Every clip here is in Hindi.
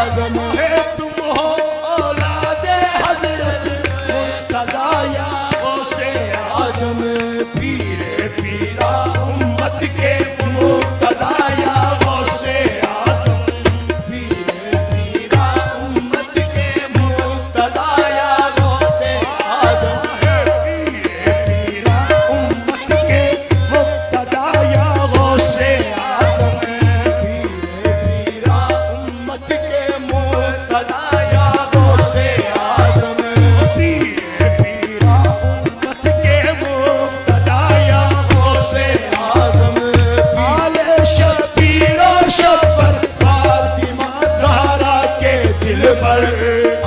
आजम है। तुम हो औलादे हजरत मुर्तजा या गौसे आजम, पीरे पीरा उम्मत के मुर्तजा या गौसे आजम, पीरे पीरा उम्मत के मुर्तजा या गौसे आजम है। पीरे पीरा उम्मत के मुर्तजा या गौसे आजम, पीरे पीरा उम्मत के मुर्तजा या गौसे आजम, पीरे पीरा उम्मत के मुर्तजा या गौसे आजम। आले शब्बीर और शब्बर फातिमा ज़हरा के दिल पर,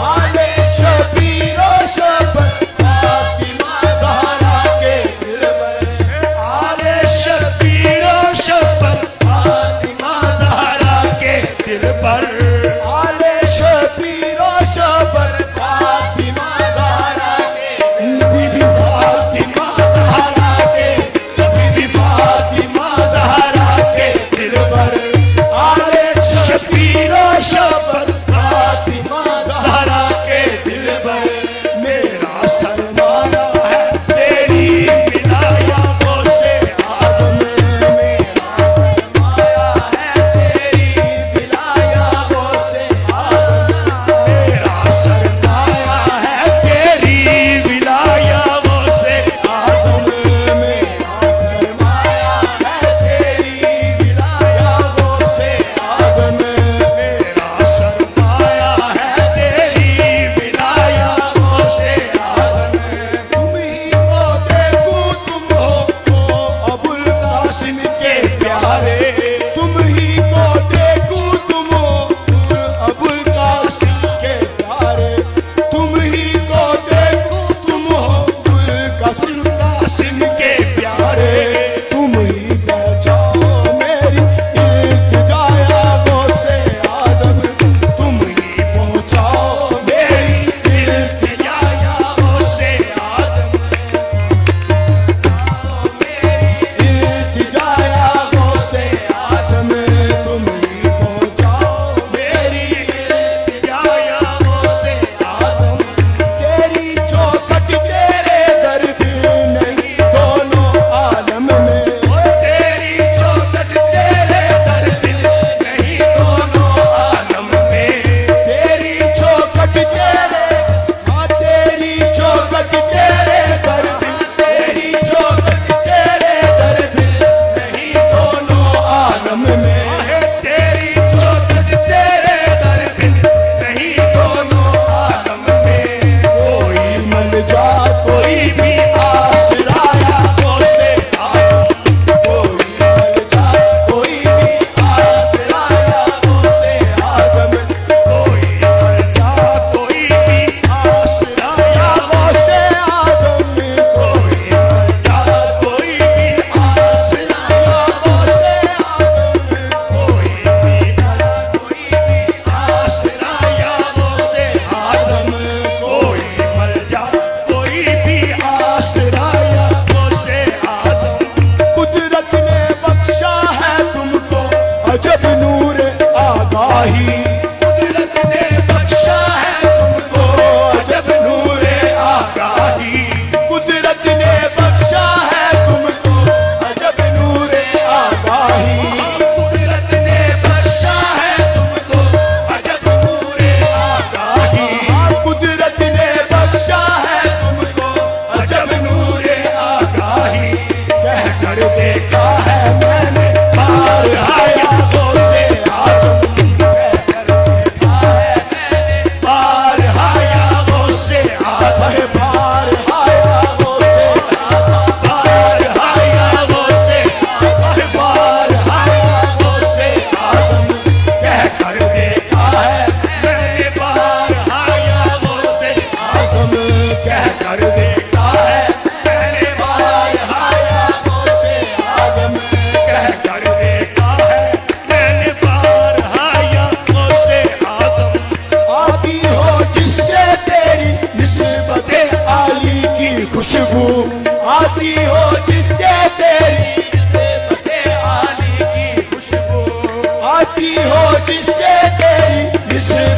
आले शब्बीर और शब्बर फातिमा ज़हरा के दिल पर, आले शब्बीर और शब्बर फातिमा ज़हरा के दिल पर, आले शब्बीर और शब्बर फातिमा ज़हरा के, बीबी फातिमा ज़हरा के, बीबी फातिमा ज़हरा के दिल पर, आले शब्बीर और शब्बर फातिमा ज़हरा के दिल पर। मेरा सरमाया है तेरी विलाया गौसे आजम, मेरा सरमाया है तेरी विलाया गौसे आजम, मेरा सरमाया है तेरी विलाया गौसे आजम, मेरा सरमाया है तेरी विलाया गौसे आजम, मेरा सरमाया है तेरी विलाया गौसे आजम। तुम ही को देखूं तुम हो अबुल कासिम के प्यारे, तुम ही को देखूं तुम हो अबुल कासिम के प्यारे, तुम ही को देखूं तुम हो अबुल कासिम के प्यारे, तुम ही पहचानो मेरी इल्तिजाया गौसे आजम, तुम ही पहुंचाओ मेरी इल्तिजाया गौसे आजम, इल्तिजाया गौसे आजम, तुम ही पहुंचाओ मेरी इल्तिजाया गौसे आजम। तेरी चौखट तेरे दर भी नहीं दोनों आलम में, तेरी चौखट तेरे दर भी नहीं दोनों आलम में, तेरी चौखट तेरे, हाँ तेरी चौखट तेरे दर भी, तेरी चौखट तेरे दर भी नहीं दोनों आलम में, तेरी चौखट तेरे दर भी नहीं दोनों आलम में। कोई मन जा कोई भी आसराया गौसे आजम, कोई मन जा कोई भी आसराया गौसे आजम, कोई मन जा कोई भी आसराया गौसे आजम, कोई मन जा कोई भी आसराया गौसे आजम, कोई भी मन कोई भी आसराया गौसे आजम, कोई मल जा कोई भी आसराया गौसे आजम। कुदरत ने बख्शा है तुमको अजब नूर आगाही, कुदरत ने बख्शा है तुमको अजब नूर आगाही, कुदरत ने बख्शा है तुमको अजब नूर आगाही, कुदरत ने बख्शा है तुमको अजब नूर आगाही, कुदरत ने बख्शा है तुमको अजब नूर आगाही। कह कर देखा है मैंने बार आया गौसे आजम, कह कर देखा है मैंने बार आया गौसे आजम, बार आया गौसे आजम, बार आया गौसे आजम, बार आया गौसे आजम। कह कर देखा है मैंने बार आया गौसे आजम, कह कर देखा है मैंने बार आया गौसे आजम, कह कर देखा है मैंने बार आया गौसे आजम। आती हो जिससे तेरी निस्बत आली की खुशबू, आती हो जिससे तेरी निस्बत आली की खुशबू, आती हो जिससे तेरी निस्बत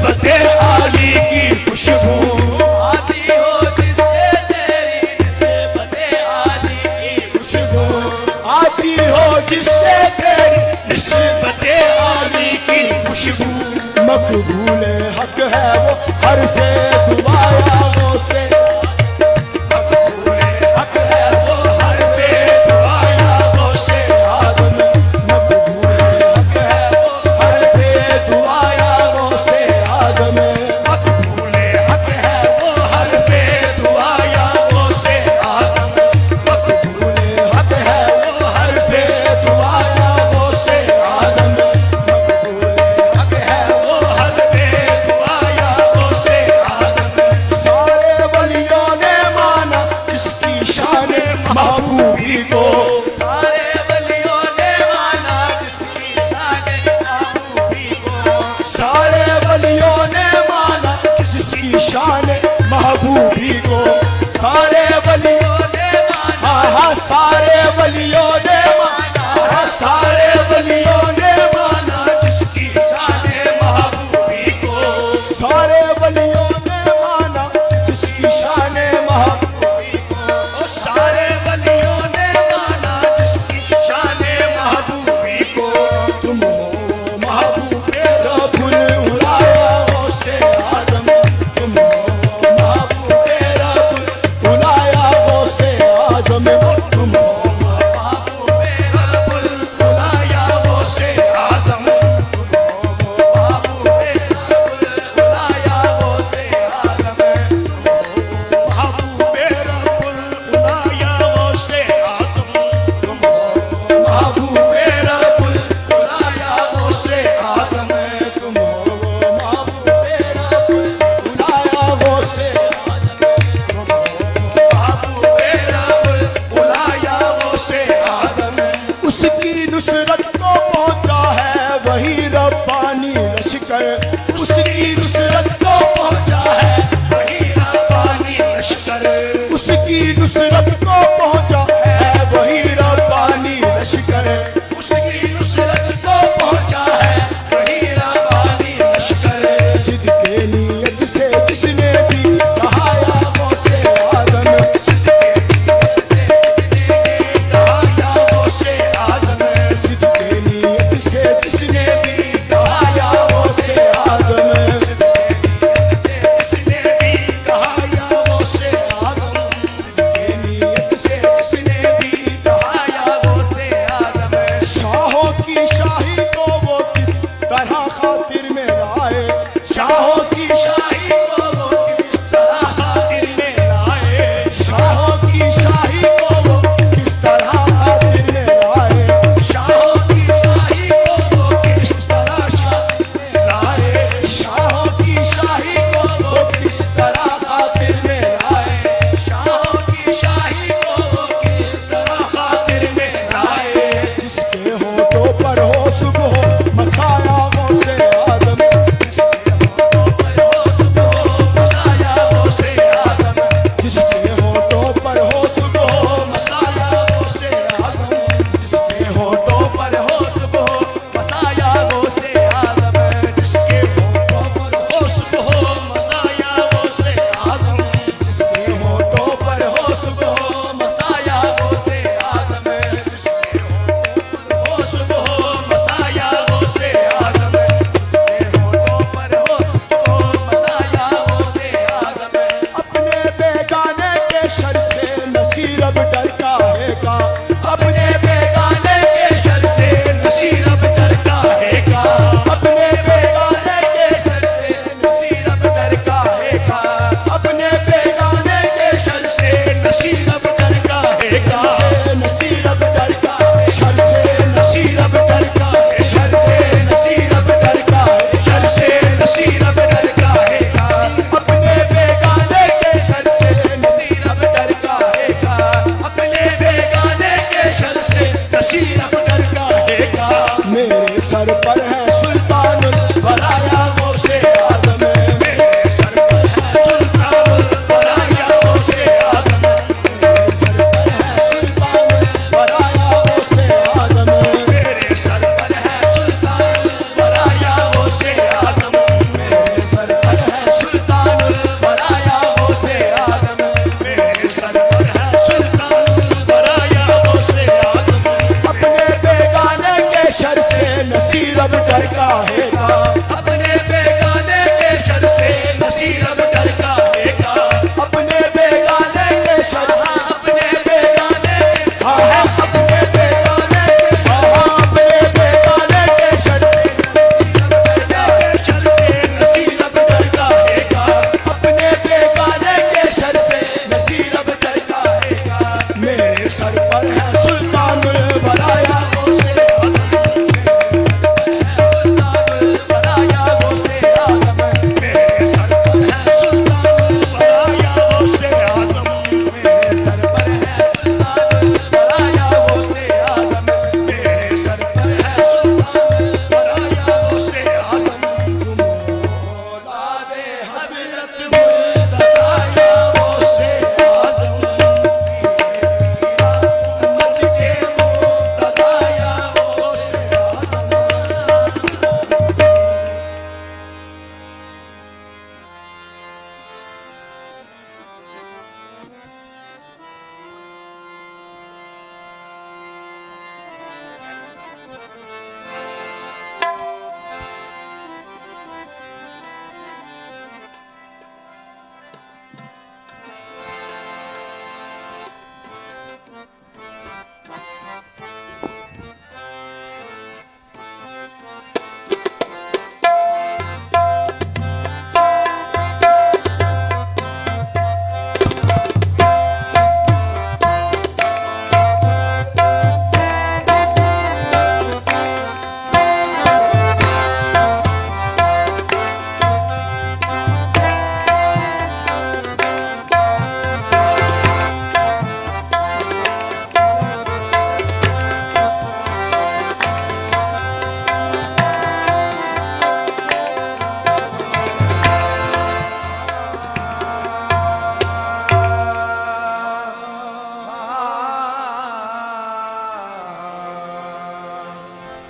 खुशबू मकबूल हक है वो हर से दुआया वो से मकबूल हक है वो हर पे दुआया वो से आदम मकबूल हक है वो हर से दुआया वो से आदम मकबूल हक है वो हर पे दुआया वो से आदम मकबूल हक है वो हर पे दुआया वो से आदम महबूबी को सारे वलियों ने माना जिसकी शान महबूबी को सारे वलियों ने माना जिसकी शान महबूबी को सारे वलियों ने माना हाँ सारे वलियों ने माना सारे वलियों ने माना जिसकी शान महबूबी को सारे वलियों ने माना जिसकी शान महबूबी को सारे उसकी नुसरत को पहुंचा है वही रब्बानी लश्कर उसकी नुसरत को पहुंचा है वही रब्बानी लश्कर उसकी नुसरत को पहुंचा है वही रब्बानी लश्कर सिद्के नियत से जिसने भी कहाया वो से आदम कहाया वो से आदम सिद्के नियत से जिसने भी कहाया वो से आदम सुबह मसाया वो से काहेगा, अपने बेगाने के शर से नसीर अब डर काहेगा, अपने बेगाने के शर से, अपने बेगाने के, हाँ अपने बेगाने के, हाँ अपने बेगाने के शर से नसीर अब डर काहेगा, अपने बेगाने के शर से नसीर अब डर काहेगा। मेरे सर पर है सुल्तानुल बलाया गौसे आदम, मेरे सर पर है सुल्तानुल बलाया गौसे आदम, मेरे सर पर है सुल्तानुल बलाया गौसे आदम, मेरे सर पर है सुल्तानुल बलाया गौसे आदम, तुम औलादे हज़रत मुर्तज़ा गौसे आदम, अहमद के मुर्तज़ा गौसे आदम।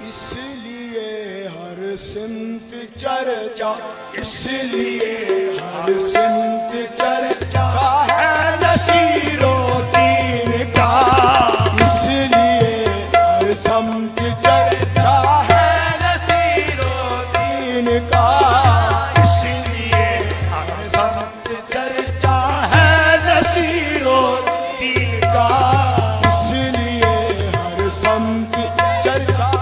इसलिए हर सिमत चर्चा, इसलिए हर सिमत चर्चा है नसीरो दीन का, इसलिए हर सिमत चर्चा है नसीरो दीन का, इसलिए हर सिमत चर्चा है नसीरो दीन का, इसलिए हर सिमत चर्चा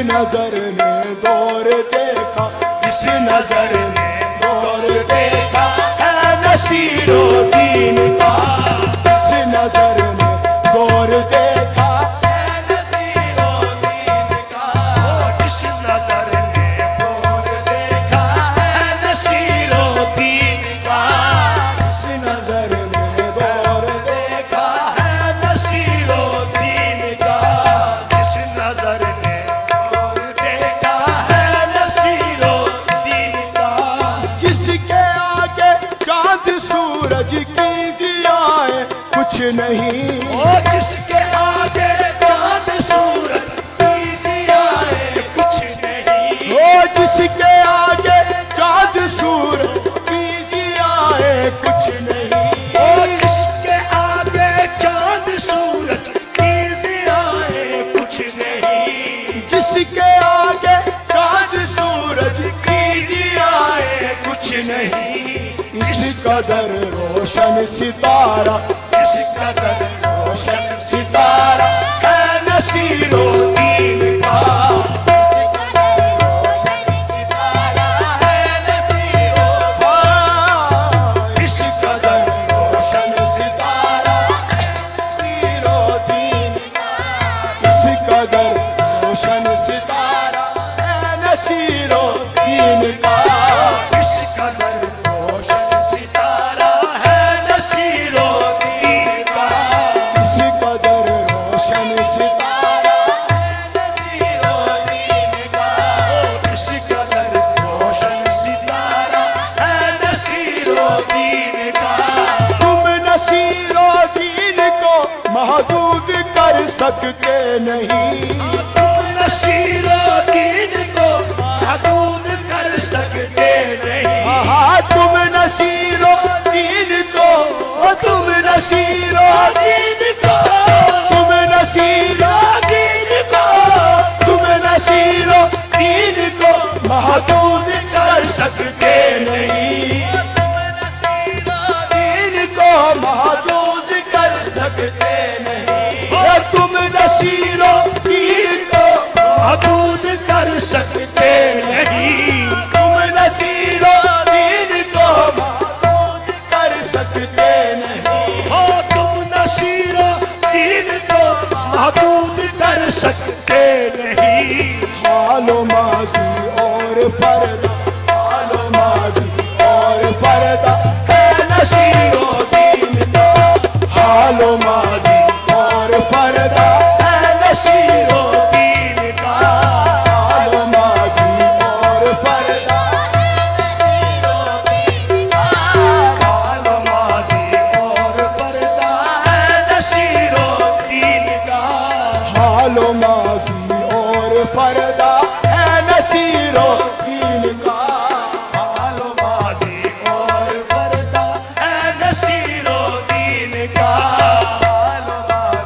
नजर ने दौर देखा, जिस नजर ने दौर देखा है नसीरो दीन का, जिस नजर ने दौर देखा है नसीरो दीन का, जिस नजर ने नहीं। इस कदर रोशन सितारा, इस कदर रोशन सितारा है नसीरो दीन का। इस कदर रोशन सितारा नसीरो दीन का। इस कदर रोशन सितारा है नसीरो दीन का। इस कदर रोशन सितारा है नसीरो दीन का। इस कदर रोशन सितारा है नसीरो दीन का। इस कदर रोशन सितारा है नसीरो दीन का। तुम नसीरो दीन को महदूद कर सकते नहीं। तुम नसीरो दीन को महदूद कर सकते नहीं। हाँ तुम नसीरो दीन को, तुम नसीरो दीन को, तुम नसीरो दीन को, तुम नसीरो दीन को महदूद कर सकते नहीं। दीन को महदूद कर सकते नहीं। तुम नसीरो दीन को महदूद कर सकते नहीं। तुम नसीरो दीन को महदूद कर सकते नहीं। हो तुम नसीरो दीन को महदूद कर सकते नहीं। हालो माजी और फरदा, हालो माजी और फरदा है नसीरो दीन का। हालो माजी और फरदा है नसीरो दीन का। हालो माजी और फरदा नसीरो दीन का। हालो माजी और फरदा है नसीरो दीन का। हालो माजी और फरदा है नसीरो दीन का। हालो माजी और फरदा है नसीरो दीन का। हालो माजी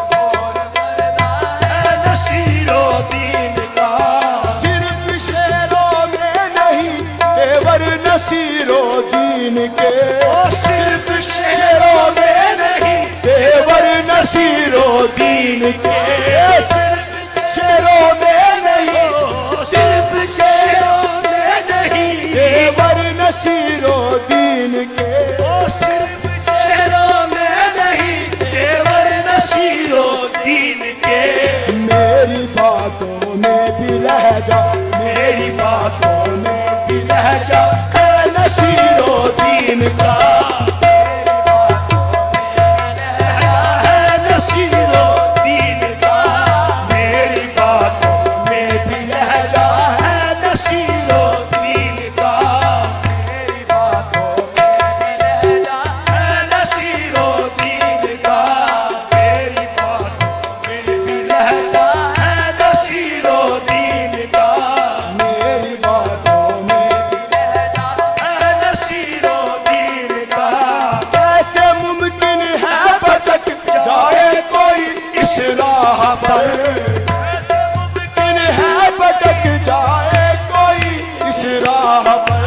और फरदा है नसीरो दीन का। सिर्फ शेरों में नहीं तेवर नसीरो दीन के। सिर्फ शेरों में नहीं तेवर नसीरो दीन के। सिर्फ शेरों में नहीं, सिर्फ शेरों में नहीं तेवर नसीरो दीन के। सिर्फ शेरों में नहीं तेवर नसीरो दीन के। मेरी बातों में भी लहजा, मेरी बातों में भी लहजा है नसीरो दीन का। है नसीरो दीन का। मेरी बातों में भी लहजा है नसीरो दीन का। मेरी बातों में भी लहजा है नसीरो दीन का। मेरी बातों में भी लहजा है नसीरो दीन का। मेरी बातों में भी लहजा है नसीरो दीन का। कैसे मुमकिन है भटक जाए कोई इस राह पर। कैसे मुमकिन है भटक जाए कोई इस राह पर।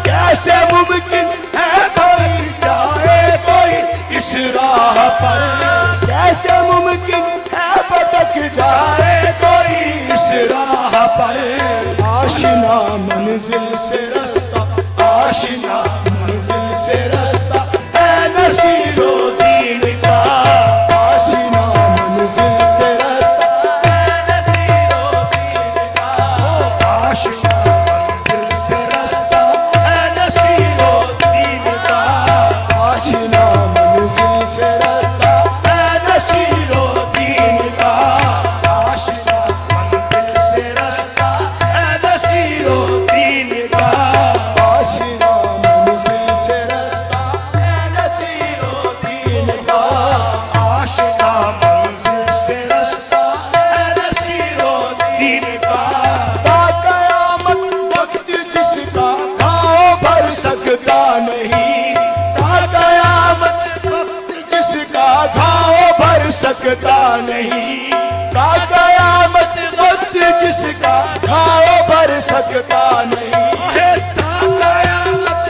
कैसे मुमकिन है भटक जाए कोई इस राह पर। कैसे मुमकिन है भटक जाए कोई इस राह पर। आशिना मंजिल से रास्ता, आशिना मंजिल से रास्ता है नसीरो दीन का। आशिना मंजिल से रास्ता है नसीरो दीन का। आशिना मंजिल से रास्ता है नसीरो दीन का। आशिना मंजिल से रास्ता है नसीरो दीन का। आशिना मंजिल से रास्ता है नसीरो दीन का। आशिना मंजिल से रास्ता है नसीरो दीन का। आशिना मंजिल से रास्ता है नसीरो दीन का। ता कयामत वक्त जिसका घाव भर सकता नहीं। ता कयामत वक्त जिसका घाव भर सकता नहीं। ता कयामत वक्त जिसका घाव भर सकता नहीं। ता कयामत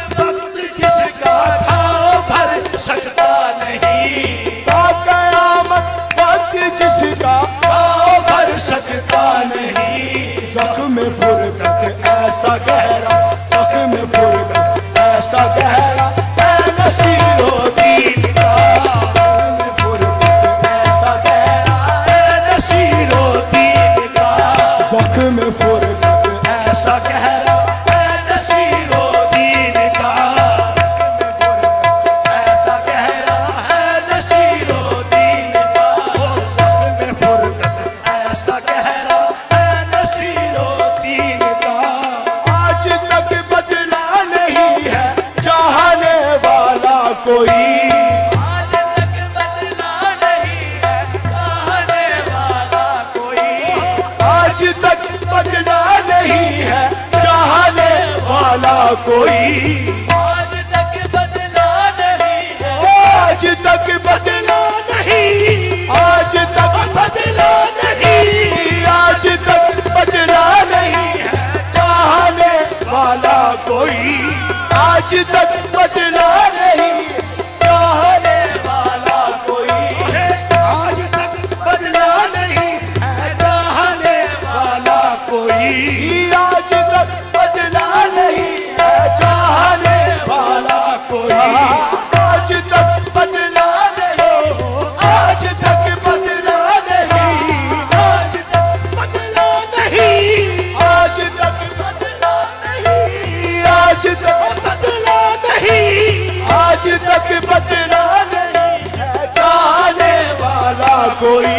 ऐसा गहरा, ज़ख्म फुरकत ऐसा गहरा है नसीरो दीन का, ज़ख्म फुरकत ऐसा गहरा है नसीरो दीन का, ज़ख्म फुरकत ऐसा गहरा है नसीरो दीन का, ऐसा गहरा है नसीरो दीन का, ज़ख्म फुरकत ऐसा गहरा है नसीरो दीन का। आज तक बदला नहीं है चाहने वाला कोई, आज तक बदला नहीं है चाहने वाला कोई, आज तक बदला नहीं है चाहने वाला कोई, आज तक बदला नहीं है, आज तक बदला नहीं, आज तक बदला नहीं, आज तक बदला नहीं है चाहने वाला कोई, आज तक बदला नहीं चाहने वाला कोई, आज तक बदला नहीं है चाहने वाला कोई, आज तक बदला नहीं है चाहने वाला कोई, आज तक बदला नहीं, आज तक बदला नहीं, आज तक बदला नहीं, आज तक बदला नहीं, आज तक बदला नहीं, आज तक बदला नहीं है चाहने वाला कोई,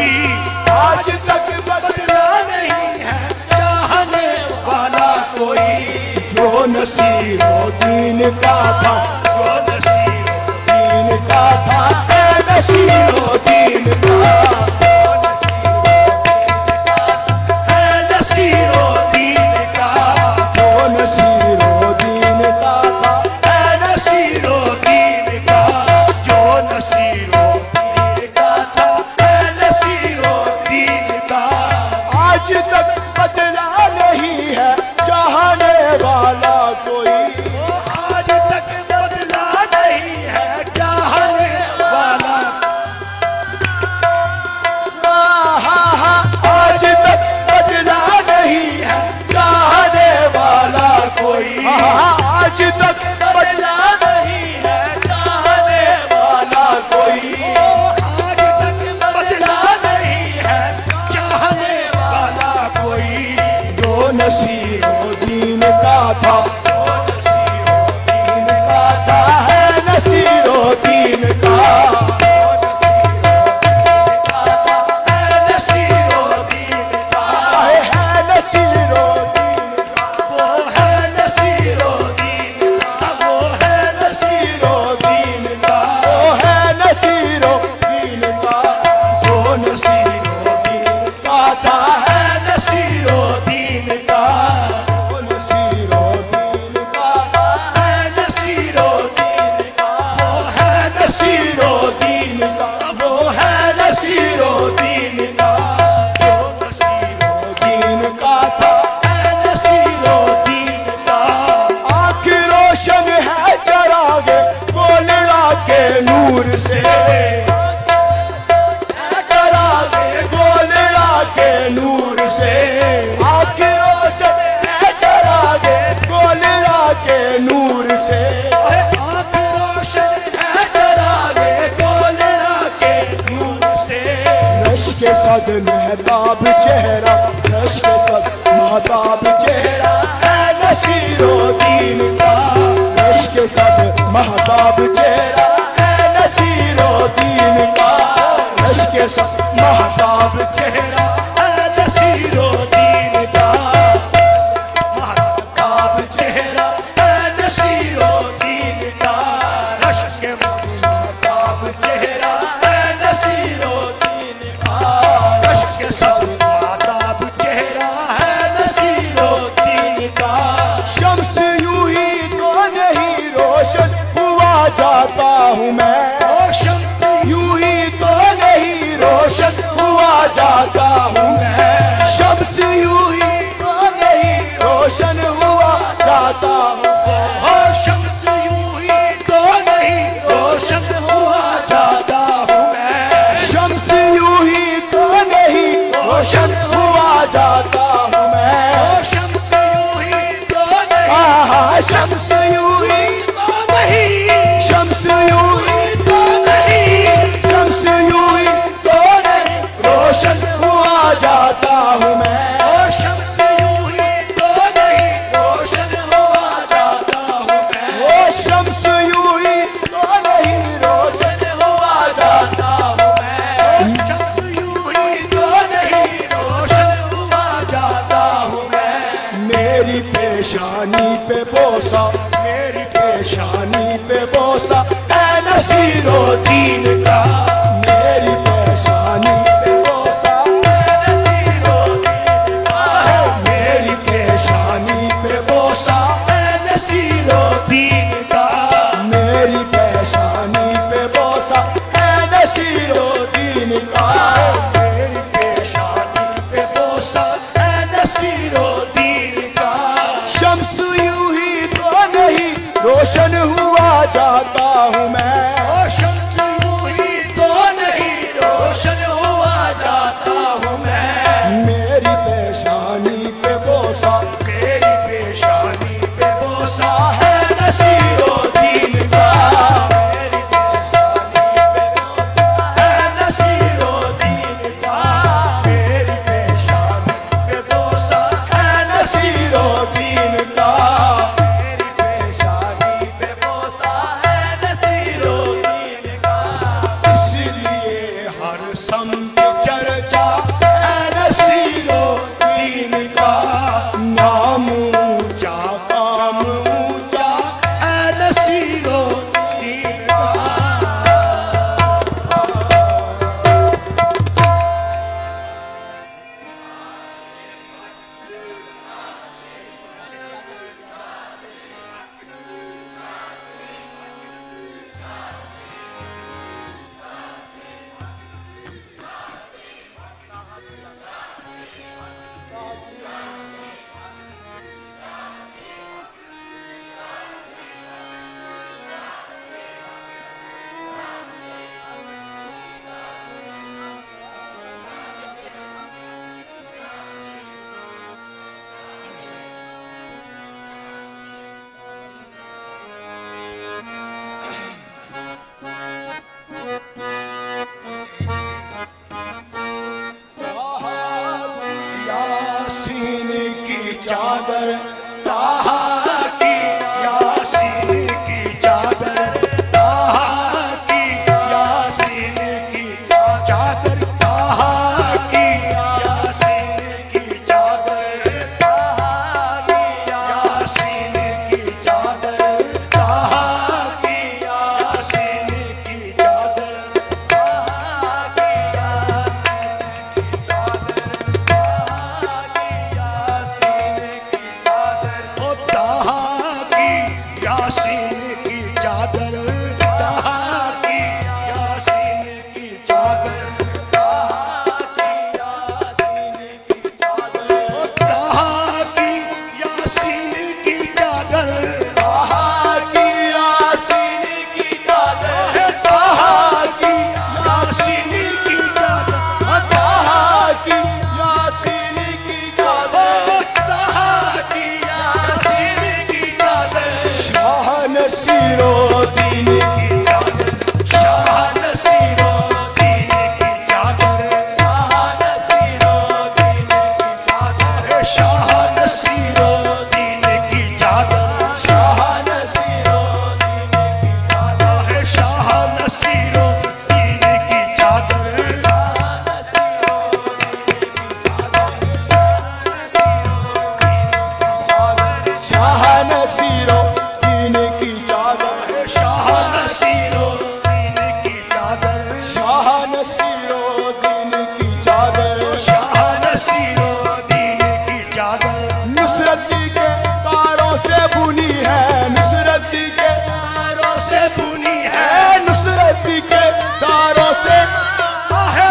आज तक बदला नहीं है चाहने वाला कोई, जो नसीरो दीन का था, जो नसीरो दीन का था, है नसीरो दीन का, है नसीरो दीन का, जो नसीरो दीन का था, है नसीरो दीन का, जो नसीरो दीन का था, है नसीरो दीन का। आज तक बदला नहीं है चाहने वाला कोई, आज तक बदला नहीं है चाहने वाला, आज तक बदला नहीं है चाहने वाला कोई, आज तक बदला नहीं है चाहने वाला कोई, आज तक बदला नहीं है चाहने वाला कोई, जो नसीरो दीन का था, जो नसीरो दीन का था, है नसीरो दीन का, है नसीरो दीन का, है नसीरो दीन का, वो है नसीरो दीन का, वो है नसीरो दीन का, वो है नसीरो दीन का, जो नसीरो दीन का था, है नसीरो दीन का, वो नसीरो दीन का था, है नसीरो दीन का, वो है नसीरो दीन का, वो है नसीरो दीन का, जो नसीरो दीन का था, है नसीरो दीन का। आँख रोशन है चरागे गोलड़ा के नूर से, चरागे गोलड़ा के नूर से, आँख रोशन है चरागे गोलड़ा के नूर से, आँख रोशन है चरागे गोलड़ा के नूर से, रश के सद महताब चेहरा, रश के सद महताब चेहरा है नसीरो दीन का, रश के सद महताब चेहरा है नसीरो दीन का, रश के सद महताब चेहरा है नसीरो दीन का, महताब चेहरा है नसीरो दीन का, रश के महताब चेहरा है नसीरो दीन का, रश के सद महताब चेहरा है नसीरो दीन का। शम्स यूं ही तो नहीं रोशन हुआ जाता हूँ मैं, शम्स यूं ही तो नहीं रोशन हुआ जाता शम्स यूं ही तो नहीं, शम्स यूं ही तो नहीं, शम्स यूं ही तो नहीं, रोशन हुआ जाता हूँ मैं। ओ शम्स यूं ही तो नहीं, रोशन हुआ जाता हूँ मैं। ओ शम्स यूं ही तो नहीं, रोशन हुआ जाता हूँ मैं। शम्स यूं ही तो नहीं, रोशन हुआ जाता हूँ मैं। मेरी पेशानी पे बोसा, मेरी पेशानी पे बोसा ऐ नसीरो दीन का, मेरी पेशानी पे बोसा मेरी पेशानी पे बोसा ऐ नसीरो दीन का, मेरी पेशानी पे बोसा ऐ नसीरो दीन का, मेरी पेशानी पे बोसा ऐ नसीरो दीन का। शम्स यूं ही तो नहीं, रोशन हुआ जाता हूँ मैं। ओ शम्स यूं ही तो नहीं, रोशन हुआ जाता हूँ मैं। मेरी पेशानी पे बोसा, मेरी पेशानी पे बोसा है नसीरो दीन का, मेरी पेशानी पे बोसा है नसीरो दीन का, मेरी पेशानी पे बोसा है नसीरो दीन का। मेरी पेशानी पे बोसा है नसीरो दीन का। इसलिए हर संत चर्चा है नसीरो दीन का, नाम ऊंचा काम ऊंचा है नसीरो दीन का। यासीन की चादर, ताहा की यासीन की चादर, ताहा की यासीन की चादर, ताहा की यासीन की चादर, यासीन की चादर, ताहा की यासीन की चादर। ओ ताहा की यासीन की चादर, ताहा की यासीन की चादर, ओ ताहा की यासीन की चादर, ताहा की यासीन की चादर, है ताहा की यासीन की चादर, ताहा की यासीन की चादर, ताहा की यासीन की चादर। शाह नसीरो दीन की चादर, शाह नसीरो दीन की चादर, शाह नसीरो दीन की चादर, शाह नसीरो दीन की चादर, शाह नसीरो दीन की चादर, शाह नसीरो दीन की चादर। शाह नसीरो दीन की चादर, शाह नसीरो दीन की चादर, शाह नसीरो दीन की चादर, शाह नसीरो दीन की चादर। नुसरत के तारों से बुनी है, नुसरत के तारों से बुनी है, नुसरत के तारों से,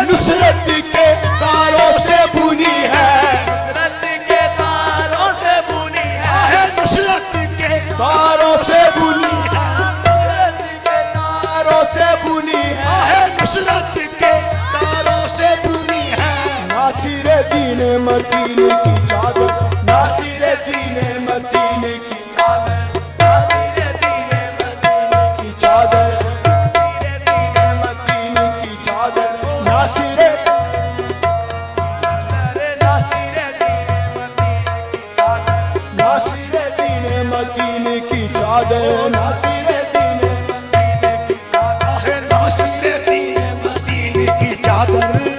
नुसरत के तारों से बुनी है, नुसरत के तारों से बुनी है, नुसरत के तारों से बुनी है, नुसरत के तारों से बुनी है, नुसरत के तारों से बुनी है। नासिर दीन मतीन की चादर, नासिर दीन मतीन की चादर, मदीने की चादर, नासिर दीन मदीने की चादर,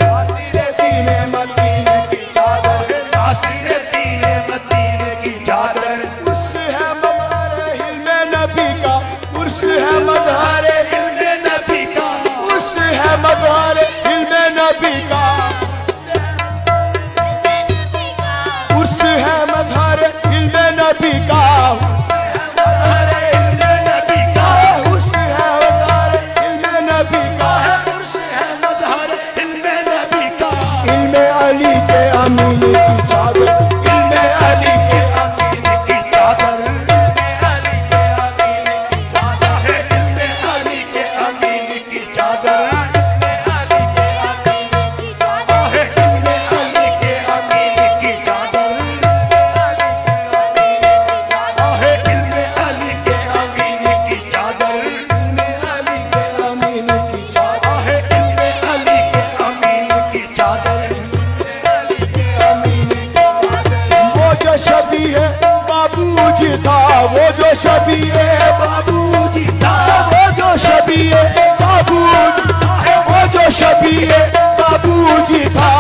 नासिर दीन मदीने की चादर, नासिर दीन मदीने की चादर। उर्स है मज़हर इल्मे नबी का, उर्स है मज़हर इल्मे नबी का, उर्स है मज़हर इल्मे नबी का, उर्स है मज़हर इल्मे नबी का, अरे इल्मे नबी का, उर्स है मज़हर इल्मे नबी का, उर्स है मज़हर इल्मे नबी का। इल्मे अली के अमीन की चादर, इल्मे अली के अमीन की चादर, अली के अमीन की चादर है, इल्मे अली के अमीन की चादर, अली के अमीन की चादर है, इल्मे अली के अमीन की चादर, है, इल्मे अली के अमीन की चादर, इल्मे अली के अमीन की चादर, है, इल्मे अली के अमीन की चादर। अमीन की चादर। वो जो शबी है बाबूजी था, वो जो शबी है बाबूजी था, वो जो शबी है बाबूजी, वो जो शबी है बाबूजी था,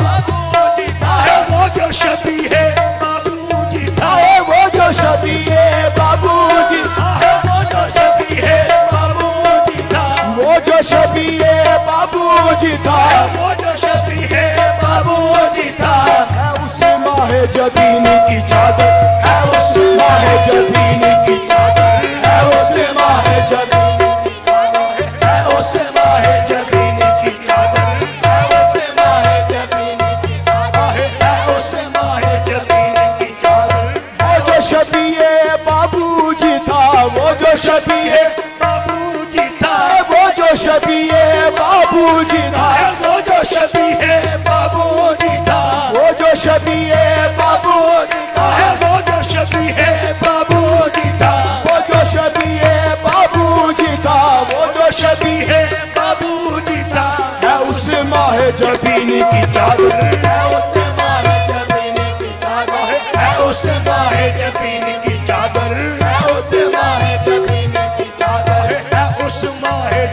बाबूजी था, वो जो शबी है बाबूजी था, वो जो शबी है बाबूजी, वो जो शबी है बाबूजी था, वो जो शबी है बाबूजी था, वो जो शबी है बाबूजी था। है उस माहे जबीन की चादर, है उस माहे जबीन की चादर, है उस माहे जबीन की चादर, है उस माहे जबीन की चादर, है उस माहे जबीन की चादर, है उस माहे जबीन की चादर। वो जो शबी है बाबूजी था, वो जो शबी है, बाबूजी था, वो जो शबी है बाबूजी था, वो जो शबी है बाबूजी था, वो जो शबी है बाबूजी था, वो जो शबी है बाबूजी था, वो जो शबी है बाबूजी था, वो जो शबी है बाबूजी था। है उस माहे जबीन की चादर, है उस माहे जबीन की चादर, है उस माहे जबीन की चादर, है उस माहे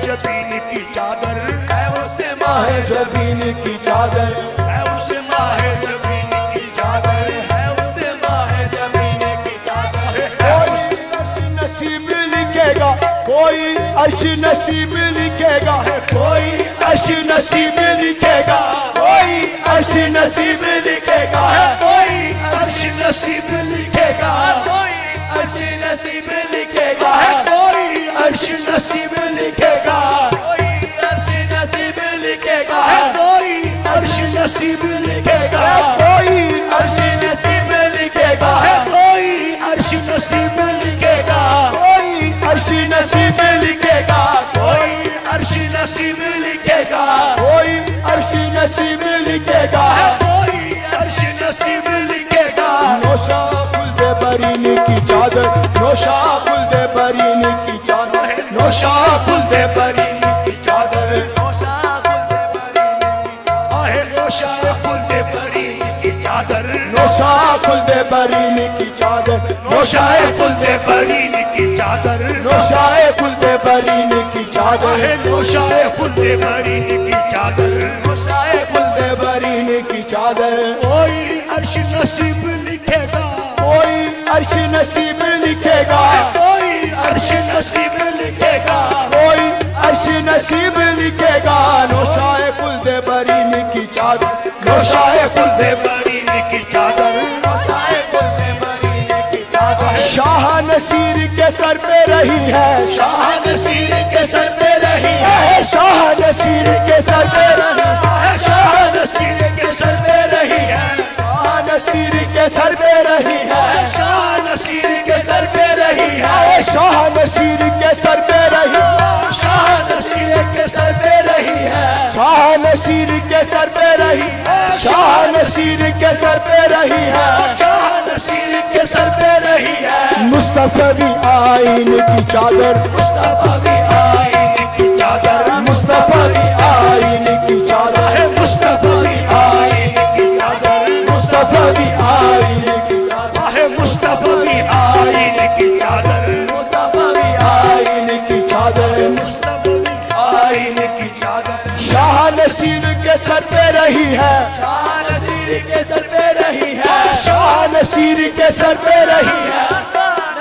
जबीन की चादर, है उस माहे जबीन की चादर, है उस माहे जबीन की चादर, है उस माहे जबीन की चादर, है उस माहे जबीन की चादर। कोई अर्श नसीब लिखेगा, कोई अर्श नसीब लिखेगा, कोई अर्श नसीब लिखेगा, कोई अर्श नसीब लिखेगा, कोई अर्श नसीब लिखेगा, कोई अर्श नसीब लिखेगा, कोई अर्श नसीब लिखेगा, कोई अर्श नसीब लिखेगा, कोई अर्श नसीब लिखेगा, कोई अर्श नसीब लिखेगा, कोई अर्श नसीब लिखेगा, कोई अर्श नसीब लिखेगा, कोई अर्श नसीब लिखेगा, कोई अर्श नसीब लिखेगा। नौशा खुलदे बरीन की चादर, नौशा खुलदे बरीन की चादर, नौशा खुलदे बरीन की चादर, नौशा खुलदे बरीन की आहे नौशाए खुलदे बरीन की चादर, नौशा खुलदे बरीन की चादर, नौशाए खुलदे बरीन की चादर, नौशाए खुलदे बरीन की चादर, आहे नौशाए खुलदे बरीन की चादर। नौशाए खुलदे बरीन की चादर। कोई अर्श नसीब लिखेगा, कोई अर्श नसीब लिखेगा, कोई अर्श नसीब लिखेगा, कोई अर्श नसीब लिखेगा, नौशाए खुलदे बरीन की चादर, नौशाए खुलदे बरीन की चादर, नौशाए खुलदे बरीन की चादर। शाह नसीर के सर पे रही है, शाह नसीर के सर पे रही है, शाह नसीर के सर पे रही है, शाह नसीर के सर पे रही है, शाह नसीर के सर पे रही है, शाह नसीर के सर पे रही है, शाह नसीर के सर पे रही है, शाह नसीर के सर पे रही है, शाह नसीर के सर पे रही है, शाह नसीर के सर पे रही है, शाह नसीर के सर पे रही है। मुस्तफवी आईन की चादर, मुस्तफवी आईन की चादर, मुस्तफवी आईन की चादर, मुस्तफवी आईन की चादर, मुस्तफवी आईन की चादर, मुस्तफवी मुस्तफवी आइन की चादर, मुस्तफवी आइन की चादर, मुस्तफवी आइन की चादर। शाह नसीर के सर पे रही है, शाह नसीर के सर पे रही है, शाह नसीर के सर पे रही है,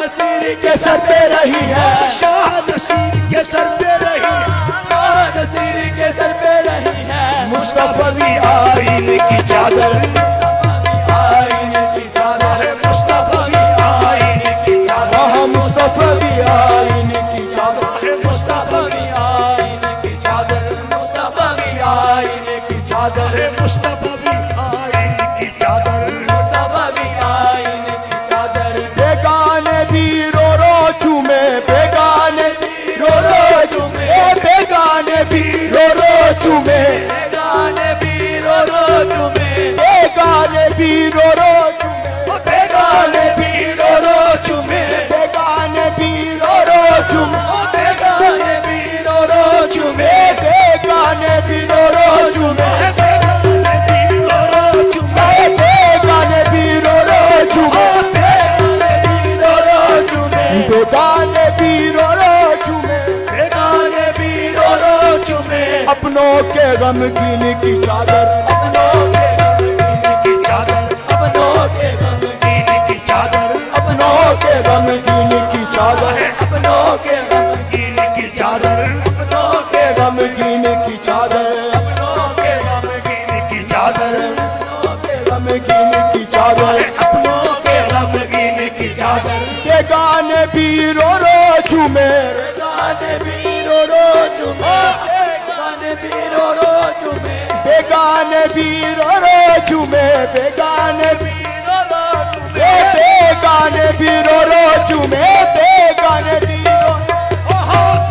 नसीर के सर पे रही है, शाह नसीर के सर पे रही है, शाह नसीर के सर पे रही है। मुस्तफवी आइन की चादर, आइन की चादर, मुस्तफवी आइन की चादर, मुस्तफवी आइन की चादर, मुस्तफवी आइन की चादर, मुस्तफवी आइन की चादर, मुस्तफवी आइन की चादर। मुस्तफवी आइन की चादर। बेगाने भी रो रो चूमे, बेगाने रो रो चूमे, बेगाने भी रो रो चूमे, गाने भी रो रो तुम्हें, बेगाने भी रो रो चूमे, बेगाने भी रो रो चुमे, बेगाने भी रो रो चूमे, बेगाने भी रो रो चुमे, बेगाने भी रो रो चूमे, बेगाने भी रो रो चुमे, बेगाने भी रो रो चूमे, बेगाने भी रो रो चुमे, बेगाने भी रो रो चूमे, बेगाने भी रो रो चुमे। अपनों के गमगीन की चादर, अपनों के गमगीन की चादर, अपनों के गमगीन की चादर, अपनों के गमगीन की चादर, अपनों के गमगीन की चादर, अपनों के गमगीन की चादर, अपनों के गमगीन की चादर, गमगीन की चादर, अपनों के गमगीन की चादर। बेगाने भी रो रो चूमे, गाने भी रो रो तुम्हें, गाने भी रो रो तुम्हें, बेगाने भी रो रो चूमे, बेगाने भी रो रो तुम्हें, बेगाने भी रो रो चूमे, बेगाने भी रो,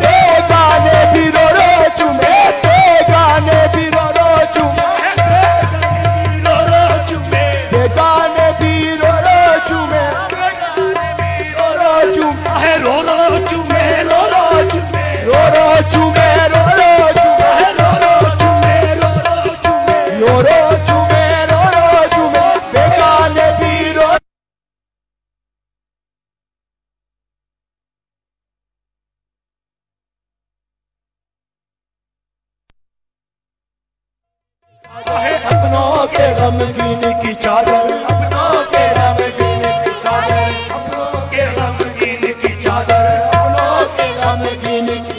बेगाने भी रो रो चूमे, बेगाने भी रो रो चूमे, बेगाने भी रो रो चूमे, रो रो चूमे, रो रो चूमे, रो रो चूमे, रो रो चूमे, रो रो चूमे, बेगाने भी रो। अपनों के गमगीन की चादर, अपनों के गमगीन की चादर, अपनों के गमगीन की चादर, अपनों के गमगीन की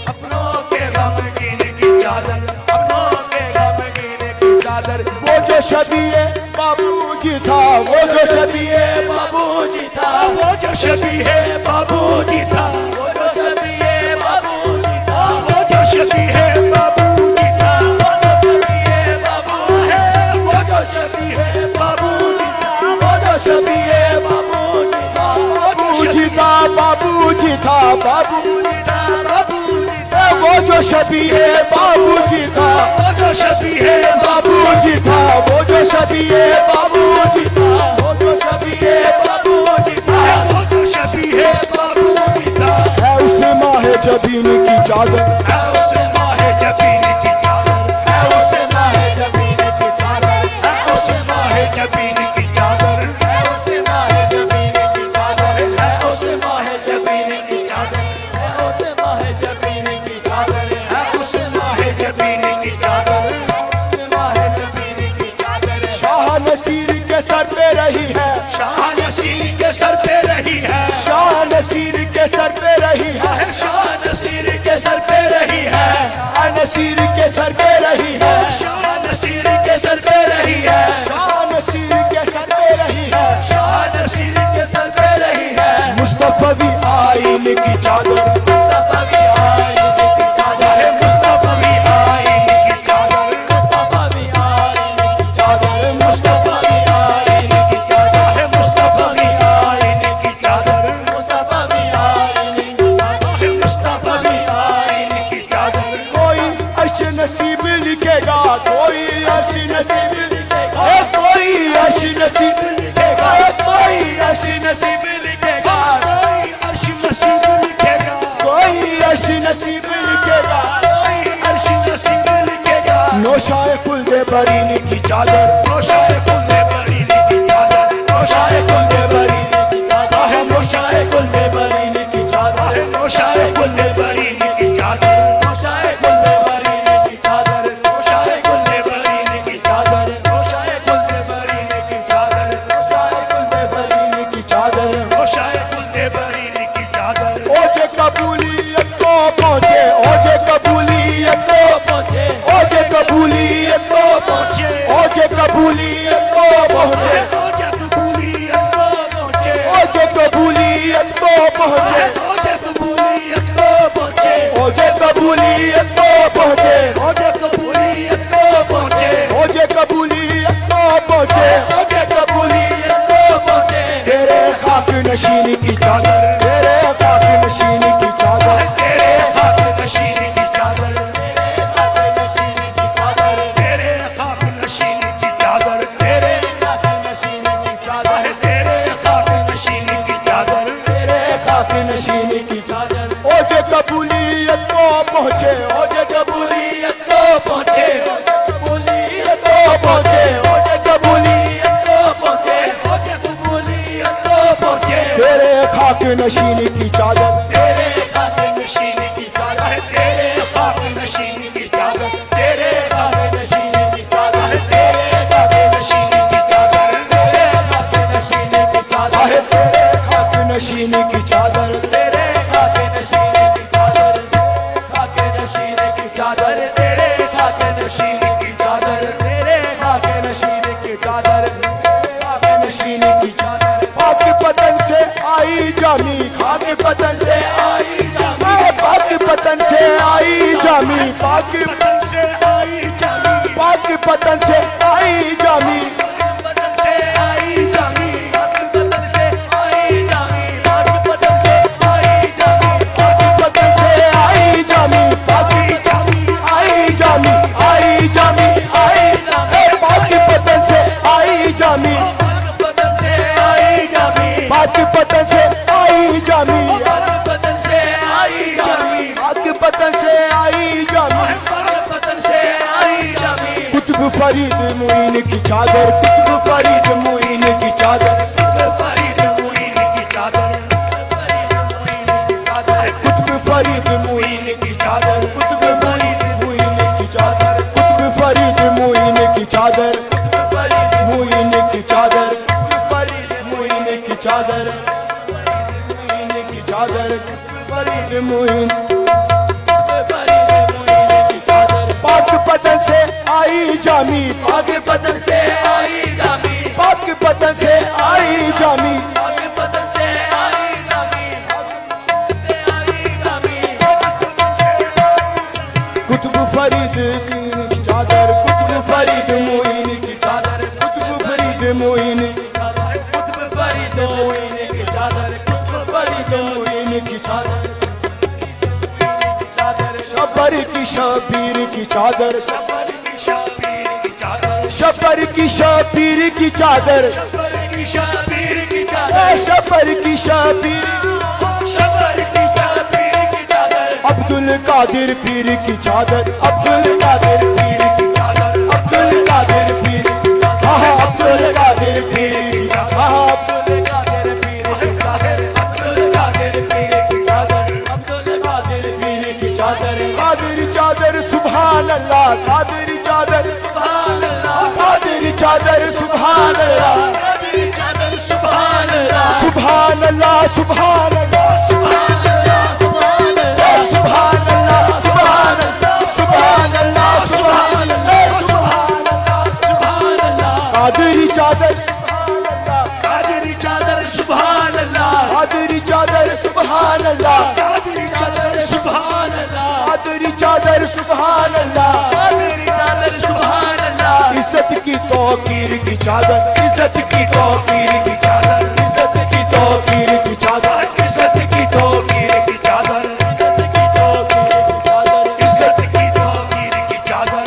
अपनों के गमगीन की चादर, अपनों के गमगीन की चादर। वो जो शबीए बाबूजी था, वो जो शबीए बाबूजी था, वो जो शबीहे बाबूजी था, वो जो शबीए बाबूजी था, वो जो शबीहे बाबूजी था, वो जो शबीए बाबूजी है वो जो शबीहे बाबूजी था, वो जो शबीए बाबूजी था, बाबूजी था, बाबूजी था, बाबूजी था बाबूजी था, वो जो शबीए बाबूजी था, वो जो शबीहे बाबूजी था, वो जो शबीए बाबूजी था, वो जो शबीए बाबूजी था, वो जो शबीहे बाबूजी था। है उस माहे जबीन की चादर, है उस माहे जबीन की चादर, है उस माहे जबीन की चादर, है उस माहे जबीन की चादर, है उस माहे जबीन की चादर, है उस माहे जबीन की चादर, है उस माहे जबीन की चादर, है उस माहे जबीन की चादर। उस माहे जबीन की चादर। शाह नसीर के सर पे रही है, शाह नसीर के सर पे रही है, शाह नसीर के सर पे रही है, शाह नसीर के सर पे रही है, शाह नसीर के सर पे रही है, शाह नसीर के सर पे रही है, शाह नसीर के सर पे रही है, शाह नसीर के सर पे रही है। मुस्तफवी आइन की चादर, मुस्तफवी आइन की चादर, है मुस्तफवी आइन की चादर, मुस्तफवी आइन की चादर मुस्तफवी आइन की चादर, है मुस्तफवी आइन की चादर, मुस्तफवी आइन की चादर, है मुस्तफवी आइन की चादर। कोई अर्श नसीब लिखेगा, कोई अर्श नसीब लिखेगा, कोई अर्श नसीब लिखेगा, कोई अर्श नसीब लिखेगा, कोई अर्श नसीब लिखेगा, कोई अर्श नसीब लिखेगा, कोई अर्श नसीब लिखेगा। नौशाए कुल्दे बरीनी की चादर, रोशाए कुंदे बरीनी की चादर, रोशाए कुंदे बरीनी की पहुंचे, ओजे कबूलियत को पहुंचे, ओजे कबूलियत को पहुंचे, ओजे कबूलियत को पहुंचे, ओजे कबूलियत को पहुंचे, ओजे कबूलियत को पहुंचे। तेरे खाक नशीन की चादर, तेरे खाक नशीन की चादर, तेरे खाक नशीन की चादर, तेरे खाक नशीन की चादर, तेरे खाक नशीन की चादर, तेरे खाक नशीन की चादर, तेरे खाक नशीन तेरे खाक नशीन की चादर, की चादर। ओजे कबूलियत को पहुंचे, ओजे कबूलियत को पहुंचे, कबूलियत को पहुंचे, ओजे कबूलियत को पहुंचे, ओजे कबूलियत को पहुंचे। तेरे खाक नशीन की चादर, तेरे खाक नशीन की चादर, तेरे खाक नशीन की चादर, तेरे खाक नशीन की चादर, तेरे खाक नशीन की चादर, तेरे खाक नशीन की चादर, आहे तेरे खाक नशीन की चादर, तेरे खाक नशीन की चादर, खाक नशीन की चादर, तेरे खाक नशीन की चादर, तेरे खाक नशीन की चादर, खाक नशीन की चादर। पाक पतन से आई जामी, खाक पतन से आई जामी, पाक पतन से आई जामी, पाक पतन से आई जामी, पाक पतन से आई जामी, पतन से आई जामी, पतन से आई जामी, पतन से आई जामी, पाक पतन से आई जामी, पाक आई जामी, आई जामी, आई जामी, आई पाक पतन से आई जामी, पतन से आई जामी, पाक पतन से आई जामी, पतन से आई जामी, पाक पतन से आई जामी। पतन से आई जामी। कुतुब फरीद मुइन की चादर, कुतुब फरीद मुइन की चादर, फरीद मुइन की चादर, फरीद मुइन की चादर, कुतुब फरीद मुइन की चादर, कुतुब फरीद मुइन की चादर, कुतुब फरीद मुइन की चादर, फरीद मुइन की चादर, फरीद मुइन की चादर, मुइन की चादर, फरीद मुइन। फरीद मुइन की चादर, पाक पतन से आई जामी, पाक पतन से आई जामी, पाक पतन से आई जामी, पाक पतन से आई जामी, से आई जामी, कुतुब फरीद मुइन की चादर, कुतुब फरीद मुइन की चादर, कुतुब फरीद मुइन, कुतुब फरीद मुइन की चादर, कुतुब फरीद मुइन की चादर, चादर, शबर की शबीर की चादर, शबर की शबीर की चादर, शबर की शबीर की चादर, शबर की शबीर की ए चादर, शबर की शबीर, शबर की शबीर की चादर, अब्दुल कादिर पीर की चादर, अब्दुल कादिर पीर की चादर, अब्दुल कादिर पीर, आहा अब्दुल कादिर पीर की, आहा अब्दुल कादिर पीर की चादर, अब्दुल कादिर पीर की चादर, अब्दुल कादिर पीर की चादर, कादिर चादर सुभान अल्लाह, कादिर चादर सुभान अल्लाह, कादिर चादर सुभान अल्लाह, कादिर चादर सुभान अल्लाह, सुभान अल्लाह, सुभान अल्लाह, सुभान अल्लाह, सुभान अल्लाह, सुभान अल्लाह, सुभान अल्लाह, सुभान अल्लाह, सुभान अल्लाह, सुभान अल्लाह, कादिर चादर सुभान अल्लाह, कादिर चादर सुभान अल्लाह, कादिर चादर सुभान अल्लाह, कादिर चादर सुभान अल्लाह, कादिर चादर सुभान अल्लाह, कादिर चादर सुभान अल्लाह, इज्जत की तौकीर की चादर, इज्जत की तौकीर की चादर, इज्जत की तौकीर की चादर, इज्जत की तौकीर की चादर, इज्जत की तौकीर की चादर,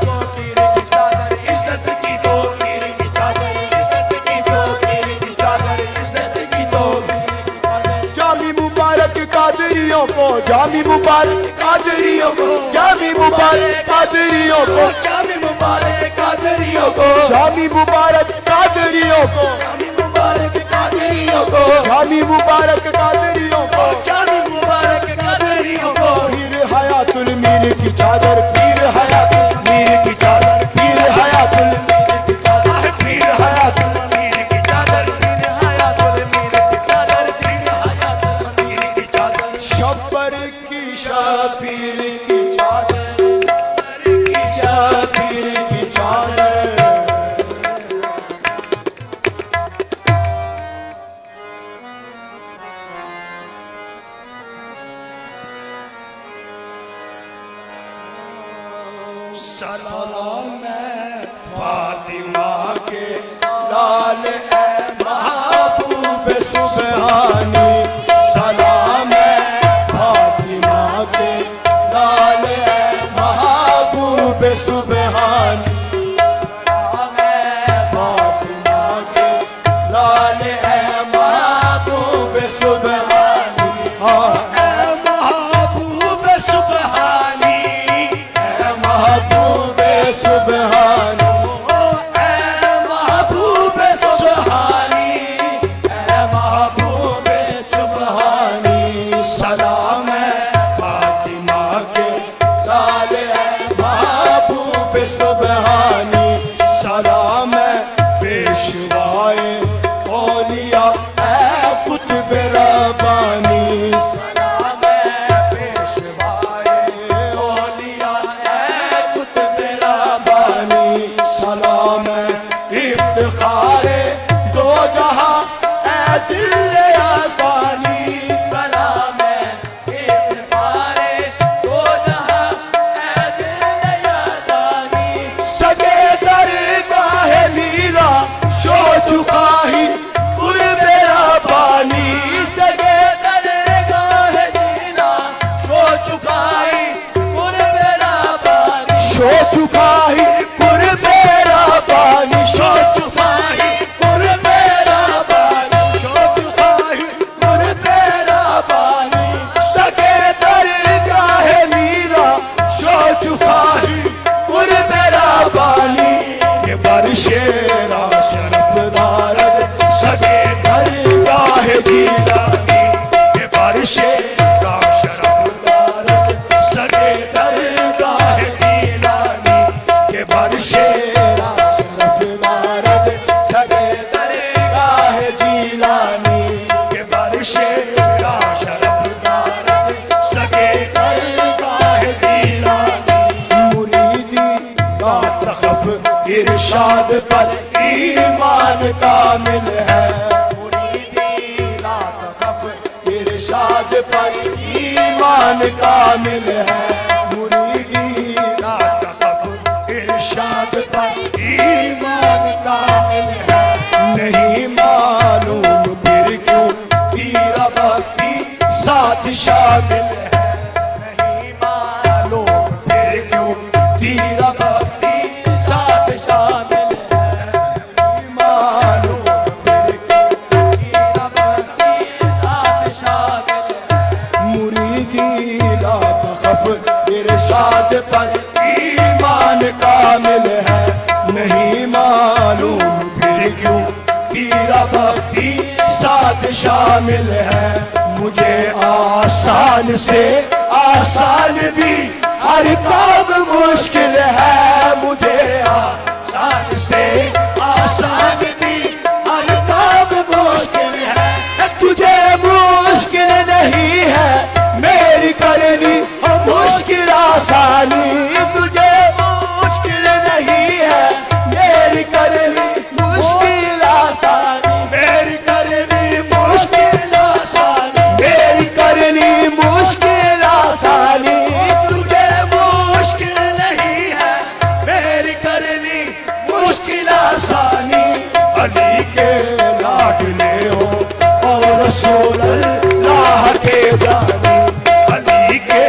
तौकीर की चादर, इज्जत की तौकीर की चादर, इज्जत की तौकीर की चादर, इज्जत की तौकीर की चादर, जामी मुबारक कादरियों को, जामी मुबारक कादरियों को, जामी मुबारक कादरियों को, जामी मुबारक कादरियों को, जामी मुबारक कादरियों को, जामी मुबारक कादरियों को, जामी मुबारक कादरियों को, जामी मुबारक कादरियों को, पीर हयातुल मीर की चादर, पीर हयातुल मीर की चादर, पीर हयातुल मीर की चादर, पीर हयातुल अमीर की चादर, पीर हयातुल अमीर की चादर, पीर हयातुल अमीर की चादर, शब्बर की शबीर की चादर, की चादर, शबीर की चादर, सलाम है फातिमा के लाल ए महबूब सुबहानी। सलाम है फातिमा के लाल ए महबूब सुबहानी। सलाम है फातिमा के लाल ए महबूब सुबहानी। ए महबूब सुबहानी, ए महबूब सुबहानी, ए महबूब सुबहानी, ए महबूब सुबहानी। सलाम है फातिमा के लाल ए महबूब सुबहानी। सलाम है पेशवाए औलिया ए कुतुब रब्बानी। सलाम है पेशवाए औलिया ए कुतुब रब्बानी। सलाम है इफ्तिखारे दो जहां ए दिल आसानी। सलाम है इफ्तिखारे दो जहां ए दिल यादानी। सगे दरगाह मीरा शो चुका ही पूर्व रब्बानी। सगे दरगाह दीना शो चुकाई पूर्व रब्बानी। शो चुका ही पूर्व रब्बानी। शो चुका ही पूर्व रब्बानी। शो चुका ही पूर्व रब्बानी। सगे दरगाह मीरा शो चुका ही पूर्व रब्बानी। ये बरशेरा शरफदारद सगे दरगाह जीलानी। ये बरशेरा शरफदारद सगे दरगाह जीलानी। ये बरशेरा शरफदारद सगे दरगाह जीलानी। ये बरशेरा शरफदारद सगे दरगाह जीलानी। मुरीदी का तखफ इरशाद पर ईमान कामिल है। मुरीदी ला तखफ इरशाद पर ईमान कामिल है। मुरीदी ला तखफ इरशाद पर ईमान कामिल है। नहीं मालूम फिर क्यों तीरा भक्ति साथ शामिल है। नहीं मालूम फिर क्यों तीरा भक्ति साथ शामिल है। नहीं मालूम फिर क्यों तीरा भक्ति साथ शामिल है। मुरीदी ला तखफ इरशाद पर ईमान कामिल है। नहीं मालूम फिर क्यों तीरा भक्ति साथ शामिल है। मुझे आसान से आसान भी हर काम मुश्किल है। मुझे आसान से आसान भी हर काम मुश्किल है। तुझे मुश्किल नहीं है मेरी करनी मुश्किल आसानी। तुझे मुश्किल नहीं है मेरी करनी मुश्किल आसानी। मेरी करनी मुश्किल आसानी। मेरी करनी मुश्किल आसानी। तुझे मुश्किल नहीं है मेरी करनी मुश्किल आसानी। अली के लाडले हो और रसूल अल्लाह के जानी। अली के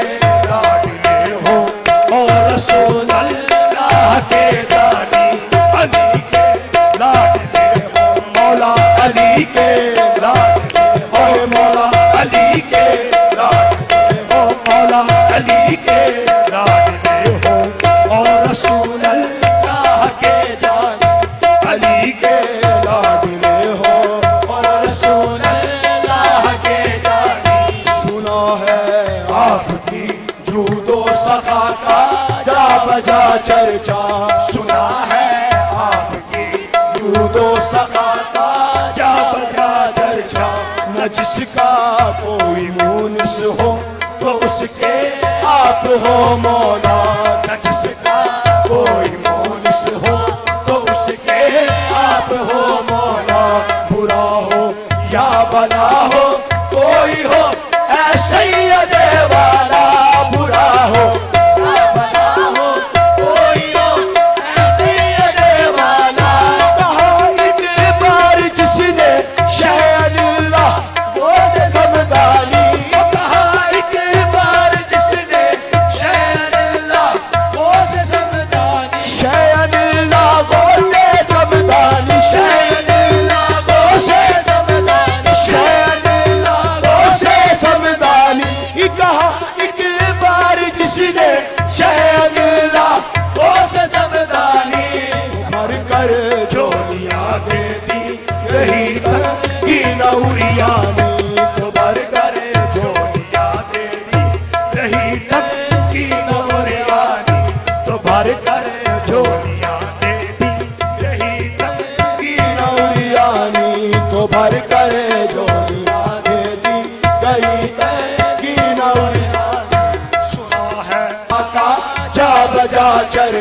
लाडले हो और रसूल अल्लाह के जानी। अली के लाडले हो मौला अली के लाडले हो। मौला अली के लाडले हो। मौला अली के लाडले हो और रसूल अल्लाह के जानी। अली के लाडले हो और रसूल अल्लाह के जानी। सुना है आपकी जूदो सखा का जा बजा चर्चा। सुना है आपकी जूदो सखा का जा बजा चर्चा। न जिसका कोई मुनिस हो तो उसके आप हो मौला। न जिसका कोई मुनिस हो तो उसके आप हो मौला। बुरा हो या भला हो कोई हो ऐसे ही वाला। बुरा हो या भला हो कोई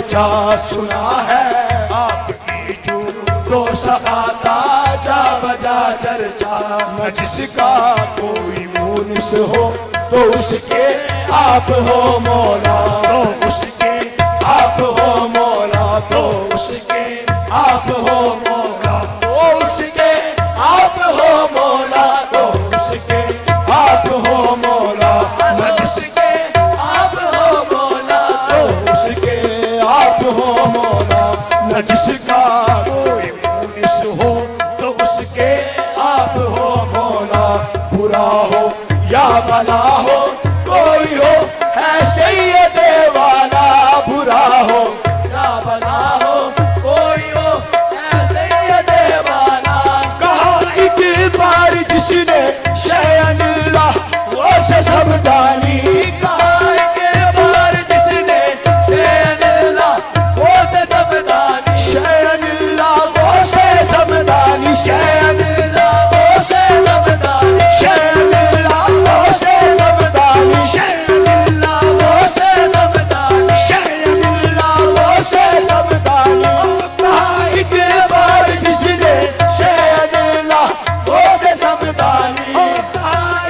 चर्चा सुना है आपकी जो सहाता जा बजा चर्चा। न जिसका कोई मुनिस हो तो उसके आप हो मौला, तो उसके आप हो मौला, तो उसके आप हो मौला, तो उसके आप हो मौला, तो उसके आप हो मौला। न जिसके आप हो मौला तो उसके आप हो मौला। न जिसका कोई मुनिस हो तो उसके आप हो मौला। बुरा हो या भला हो कोई हो है सैयदे वाला, बुरा हो या भला हो कोई हो है सैयदे वाला। कहा एक बार जिसने शैअनिल्लाह वो से सब दानी, कहा एक बार जिसने शैअनिल्लाह वो से सब दानी, शैअनिल्लाह वो से सब दानी, शैअनिल्लाह वो से सब दानी, शैअनिल्लाह वो से सब दानी, शैअनिल्लाह वो से सब दानी, शैअनिल्लाह वो से सब दानी। कहा एक बार जिसने शैअनिल्लाह वो से सब दानी,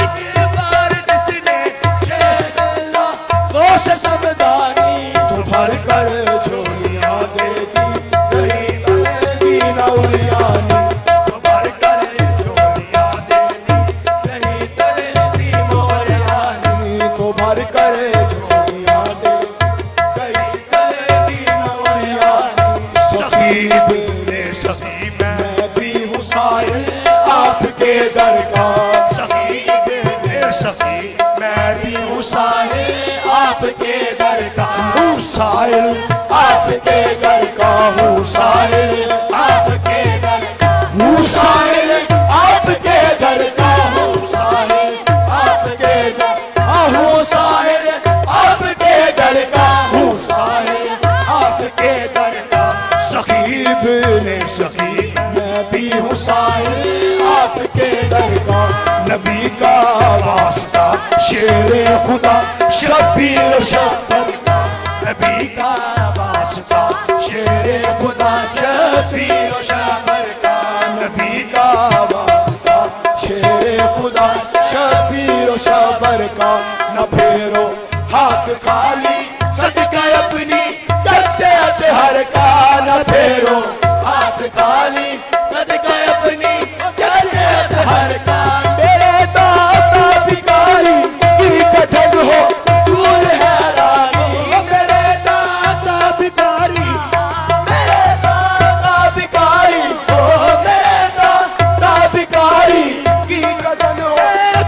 एक बार जिसने शैअनिल्लाह वो से सब दानी। तो भर कर झोलियां देती गली बनेगी नौरियानी, तो भर कर झोलियां देती कहीं तरती मोरयानी, तो भर कर झोलियां देती गली बनेगी नौरियानी। सखीब ने सखी मैं भी हूँ साहिल आपके दर का, सखीब ने सखी मैं भी हूँ साहिल आपके दर का, हूँ साहिल आपके घर का, हूँ साहिल आपके घर का, हूँ साहिल आपके घर का, हूँ साहिल आपके घर का, हूँ साहिल आपके घर का, हूँ साहिल आपके घर का। सखीब ने सखी मैं भी हूँ साहिल आपके घर का। नबी का वास्ता शेरे खुदा शबीर शब्बर का, नबी का वास्ता शेरे खुदा शबीर शब्बर का, नबी का वास्ता शेरे खुदा शबीर शब्बर का। न फेरो हाथ खाली सदका अपनी जद्दे हर का, न फेरो हाथ खाली सदका अपनी जद्दे हर का। मेरे दाता भिखारी की कठिन हो दूर है रानी, मेरे दाता भिखारी, मेरे दाता भिखारी, ओ मेरे दाता भिखारी की कठिन हो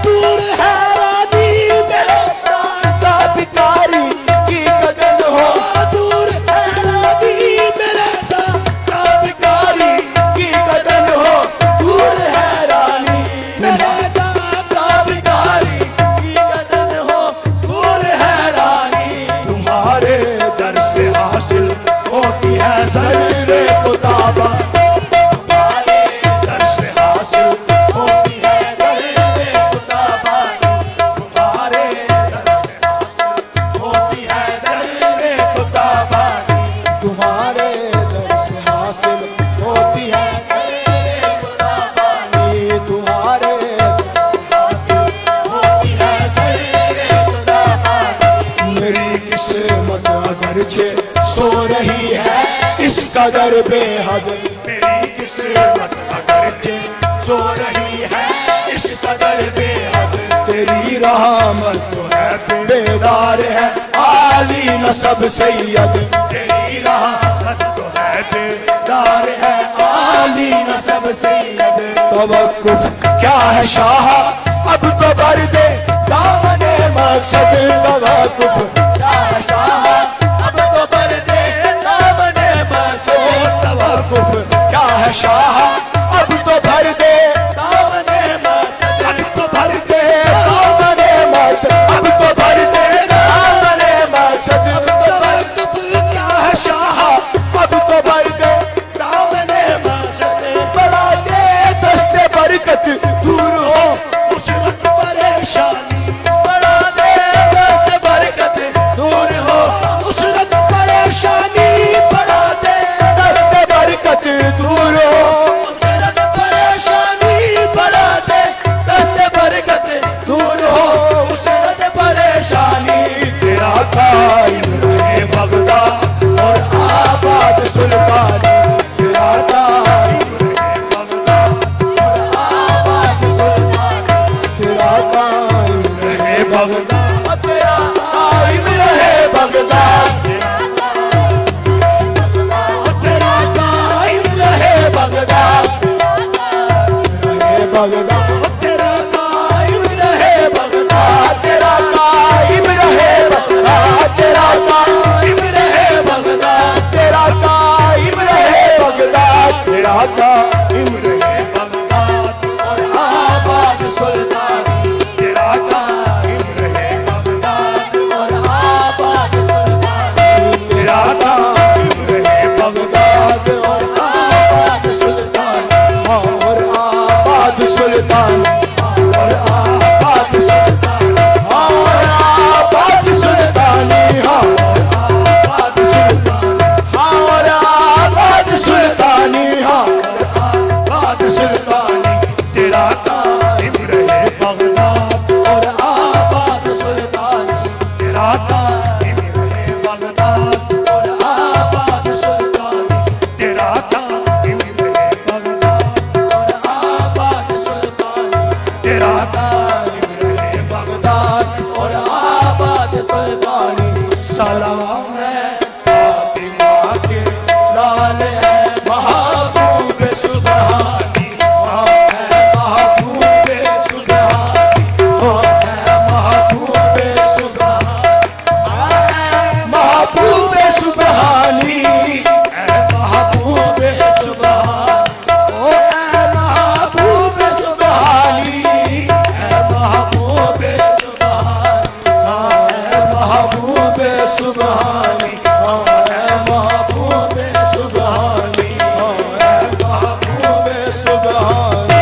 दूर है रानी, मेरे दाता भिखारी की कठिन हो दूर है रानी, मेरे दाता भिखारी की कठिन हो दूर है रानी, मेरे दाता भिखारी की कदर हो दूर है रानी। तुम्हारे दर से हासिल होती है ज़र्रे खुदाबा, तुम्हारे दर से हासिल होती है ज़र्रे खुदाबा, तुम्हारे दर से हासिल होती है ज़र्रे खुदाबा, तुम्हारे दर से हासिल होती है ज़र्रे खुदाबा, तुम्हारे दर से हासिल होती है ज़र्रे खुदाबा। मेरी किस्मत अगरचे सो रही है इस कदर बेहद, मेरी किस्मत अगरचे सो रही है इस कदर बेहद, तेरी रहमत तो है बेदार है आली नसब सैयद, तेरी रहमत तो है बेदार है आली नसब सैयद। तवक्कुफ क्या है शाह अब तो भर दे दामने मकसद, तवक्कुफ क्या है शाह अब तो भर दे दामने मकसद, तवक्कुफ क्या है शाह अब तो भर दे दामने मकसद, अब तो भर दे दामने मकसद, अब तो भर दे दामने मकसद। तवक्कुफ क्या है शाह अब तो भर दे दामने मकसद, बड़ा दे दस्ते बरकत दूर हो उसरत परेशानी, बड़ा दे दस्त बरकत दूर हो उसरत परेशानी, बगदाद, तेरा कायम रहे बगदाद, तेरा कायम रहे बगदाद, रहे बगदाद, तेरा कायम रहे बगदाद, तेरा कायम रहे बगदाद, तेरा कायम रहे बगदाद, तेरा कायम रहे बगदाद, तेरा कायम रहे बगदाद और आबाद सुल्तानी, तेरा कायम रहे बगदाद और आबाद सुल्तानी, तेरा कायम रहे बगदाद और आबाद सुल्तान, और आबाद सुल्तान, और आबाद सुल्तान, और आबाद सुल्तानी, और आबाद सुल्तान, और आबाद सुल्तानी, और आबाद सुल्तानी, तेरा कायम रहे बगदाद और आबाद सुल्तानी, तेरा कायम रहे बगदाद और आबाद सुल्तानी, तेरा कायम रहे बगदाद और आबाद सुल्तानी, तेरा कायम रहे बगदाद और आबाद सुल्तानी। सलाम है फातिमा के लाल है महबूब सुबहानी, है महबूब सुबहानी, है महबूब सुबहानी, महबूब सुबहानी, है महबूब सुबहानी, ओ है महबूब सुबहानी, है महबूब सुबहानी, है महबूब सुबहानी, है महबूब सुबहानी, है महबूब सुबहानी।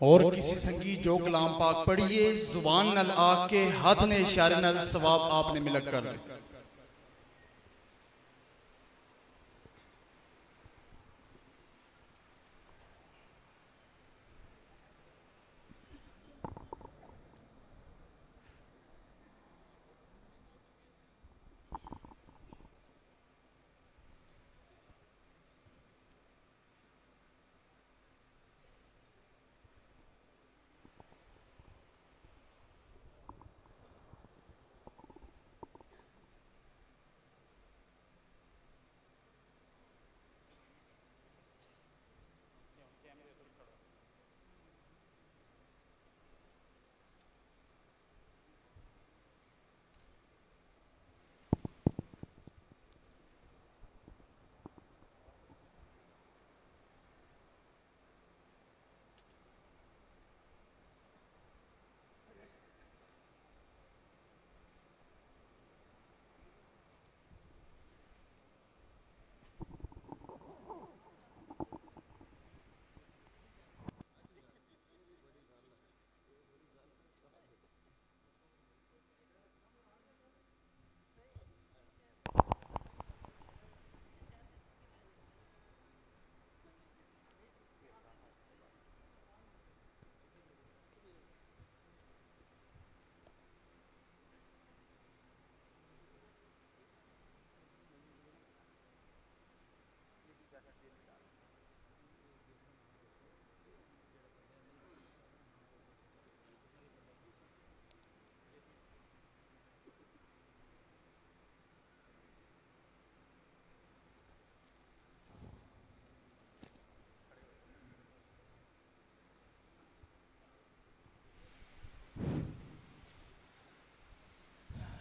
और किसी संगी जो कलाम पाक पढ़िए जुबान नल आके हाथ ने इशारे नल सवाब आपने मिलक कर दे।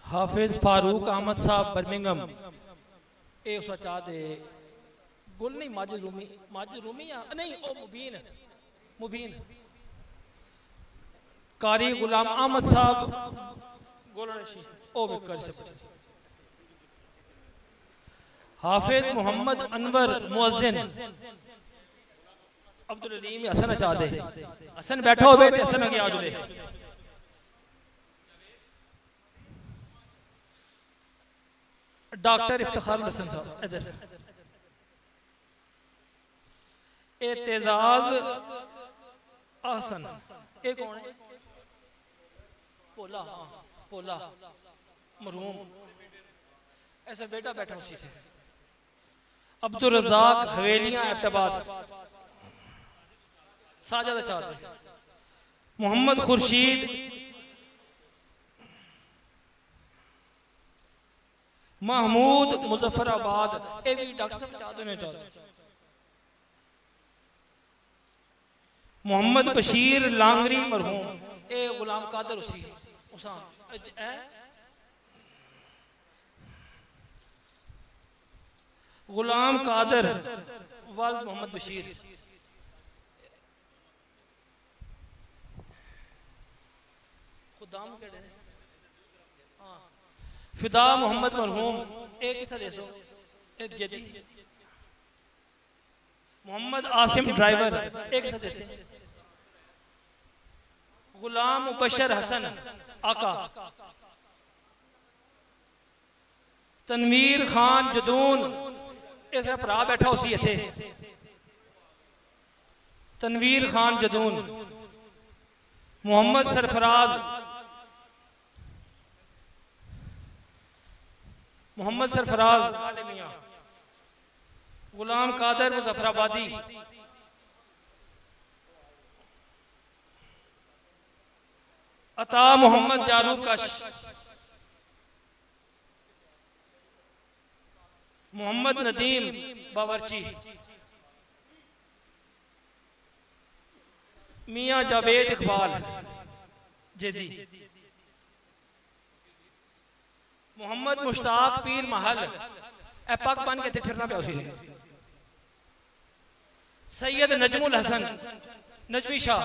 हाफिज फारूक अहमद साहब बर्मिंगम ए उस चाहते गुल नहीं माजिद रूमी या नहीं ओ मुबीन कारी गुलाम अहमद साहब गोलरशी ओ विकर से हाफिज मोहम्मद अनवर मुअज्जिन अब्दुल अलीम हसन चाहते हसन बैठा हो बेटे हसन के आजुले डॉक्टर इफ्तिखार हसन साहब इधर एतेजाज अहसन ये कौन है पोला मरहूम ऐसा बेटा बैठा उसी से अब्दुल रज़ाक हवेलियां एबटाबाद साजद चाहते मोहम्मद खुर्शीद महमूद मुजफ्फराबाद ए भी डॉक्टर साहब चाहते ने चाहते मोहम्मद बशीर लांगरी मरहूम ए गुलाम कादर उसी उसा गुलाम कादर वालिद मोहम्मद बशीर खुदाम केड़े हां फिदा मोहम्मद मरहूम एक किसा देसो एक जदी मोहम्मद आसिम ड्राइवर एक किसा देसे गुलाम मुबशर हसन आका तनवीर खान जदून इस भरा बैठा उसी इथे तनवीर खान जदून मोहम्मद सरफराज गुलाम कादर मुजफ्फराबादी अता मोहम्मद जारूक कश मोहम्मद नदीम बावर्ची मियां जावेद इकबाल जेदी मोहम्मद मुश्ताक पीर महल ए पग बन के फिरना पे उसी सैयद नजमुल हसन नजमी शाह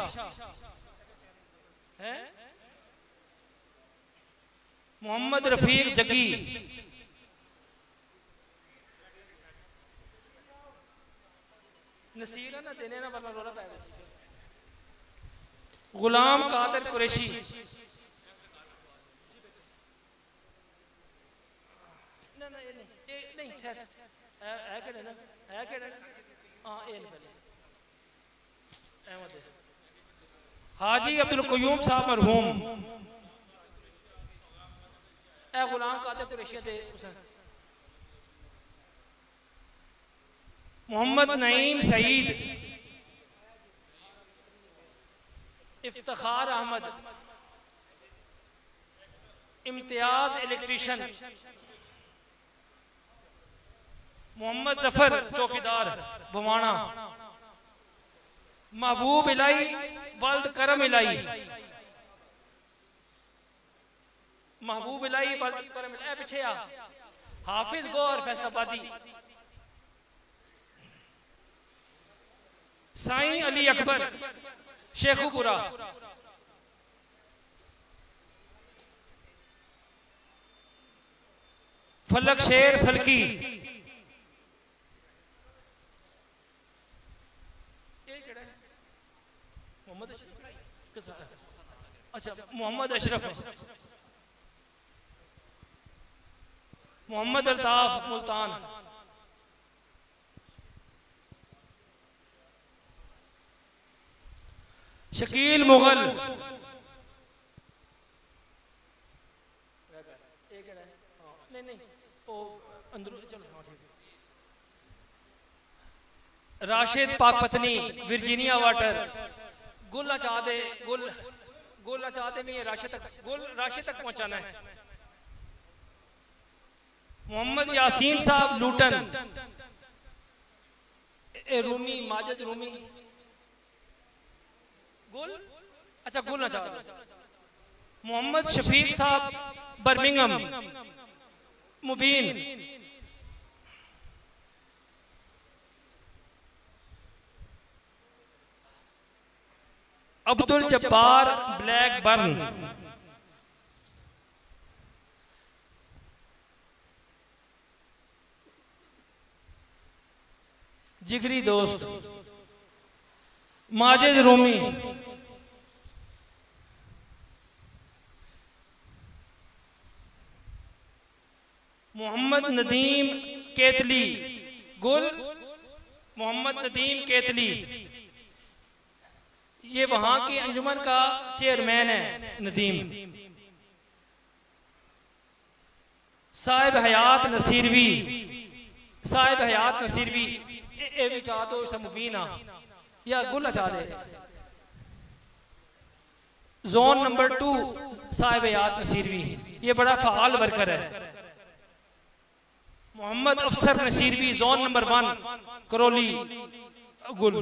है मोहम्मद रफीक जगी नसीर ना देने ना वरना रोला पाएगा गुलाम कादिर कुरैशी, हाजी अब्दुल कयूम साहब मरहूम, ए गुलाम कादिर कुरैशी दे मोहम्मद नईम सईद, इफ्तिखार अहमद, इम्तियाज इलेक्ट्रीशियन, मोहम्मद जफर चौकीदार भवाना, महबूब इलाई वल्द करम इलाई, महबूब इलाई वल्द करम इलाई पीछे आ, हाफिज गौर फैसलाबादी, साईं अली अकबर शेखुपुरा, फलक शेर फलकी, अच्छा मोहम्मद अशरफ, मोहम्मद अल्ताफ मुल्तान, शकील मुगल, राशिद पाकपतनी वर्जीनिया वाटर, गुल चाहते गुल चाहते में राशिद तक पहुंचाना है। मोहम्मद यासीन साहब लूटन, रूमी माजिद रूमी गुल, अच्छा गुल ना चाहते। मोहम्मद शफीक साहब बर्मिंगम मुबीन, अब्दुल जब्बार ब्लैकबर्न, जिगरी दोस्त माजिद रूमी, मोहम्मद नदीम केतली गुल, मोहम्मद नदीम केतली ये वहां के अंजुमन का चेयरमैन है नदीम। साहिब हयात नसीरवी, साहिब हयात नसीरवी ए भी चाह दो मुबीना या गुल चाह दे। जोन नंबर 2 साहिब हयात नसीरवी, ये बड़ा फाल वर्कर है। मोहम्मद अफसर नसीरवी zone number 1 Karauli Gul,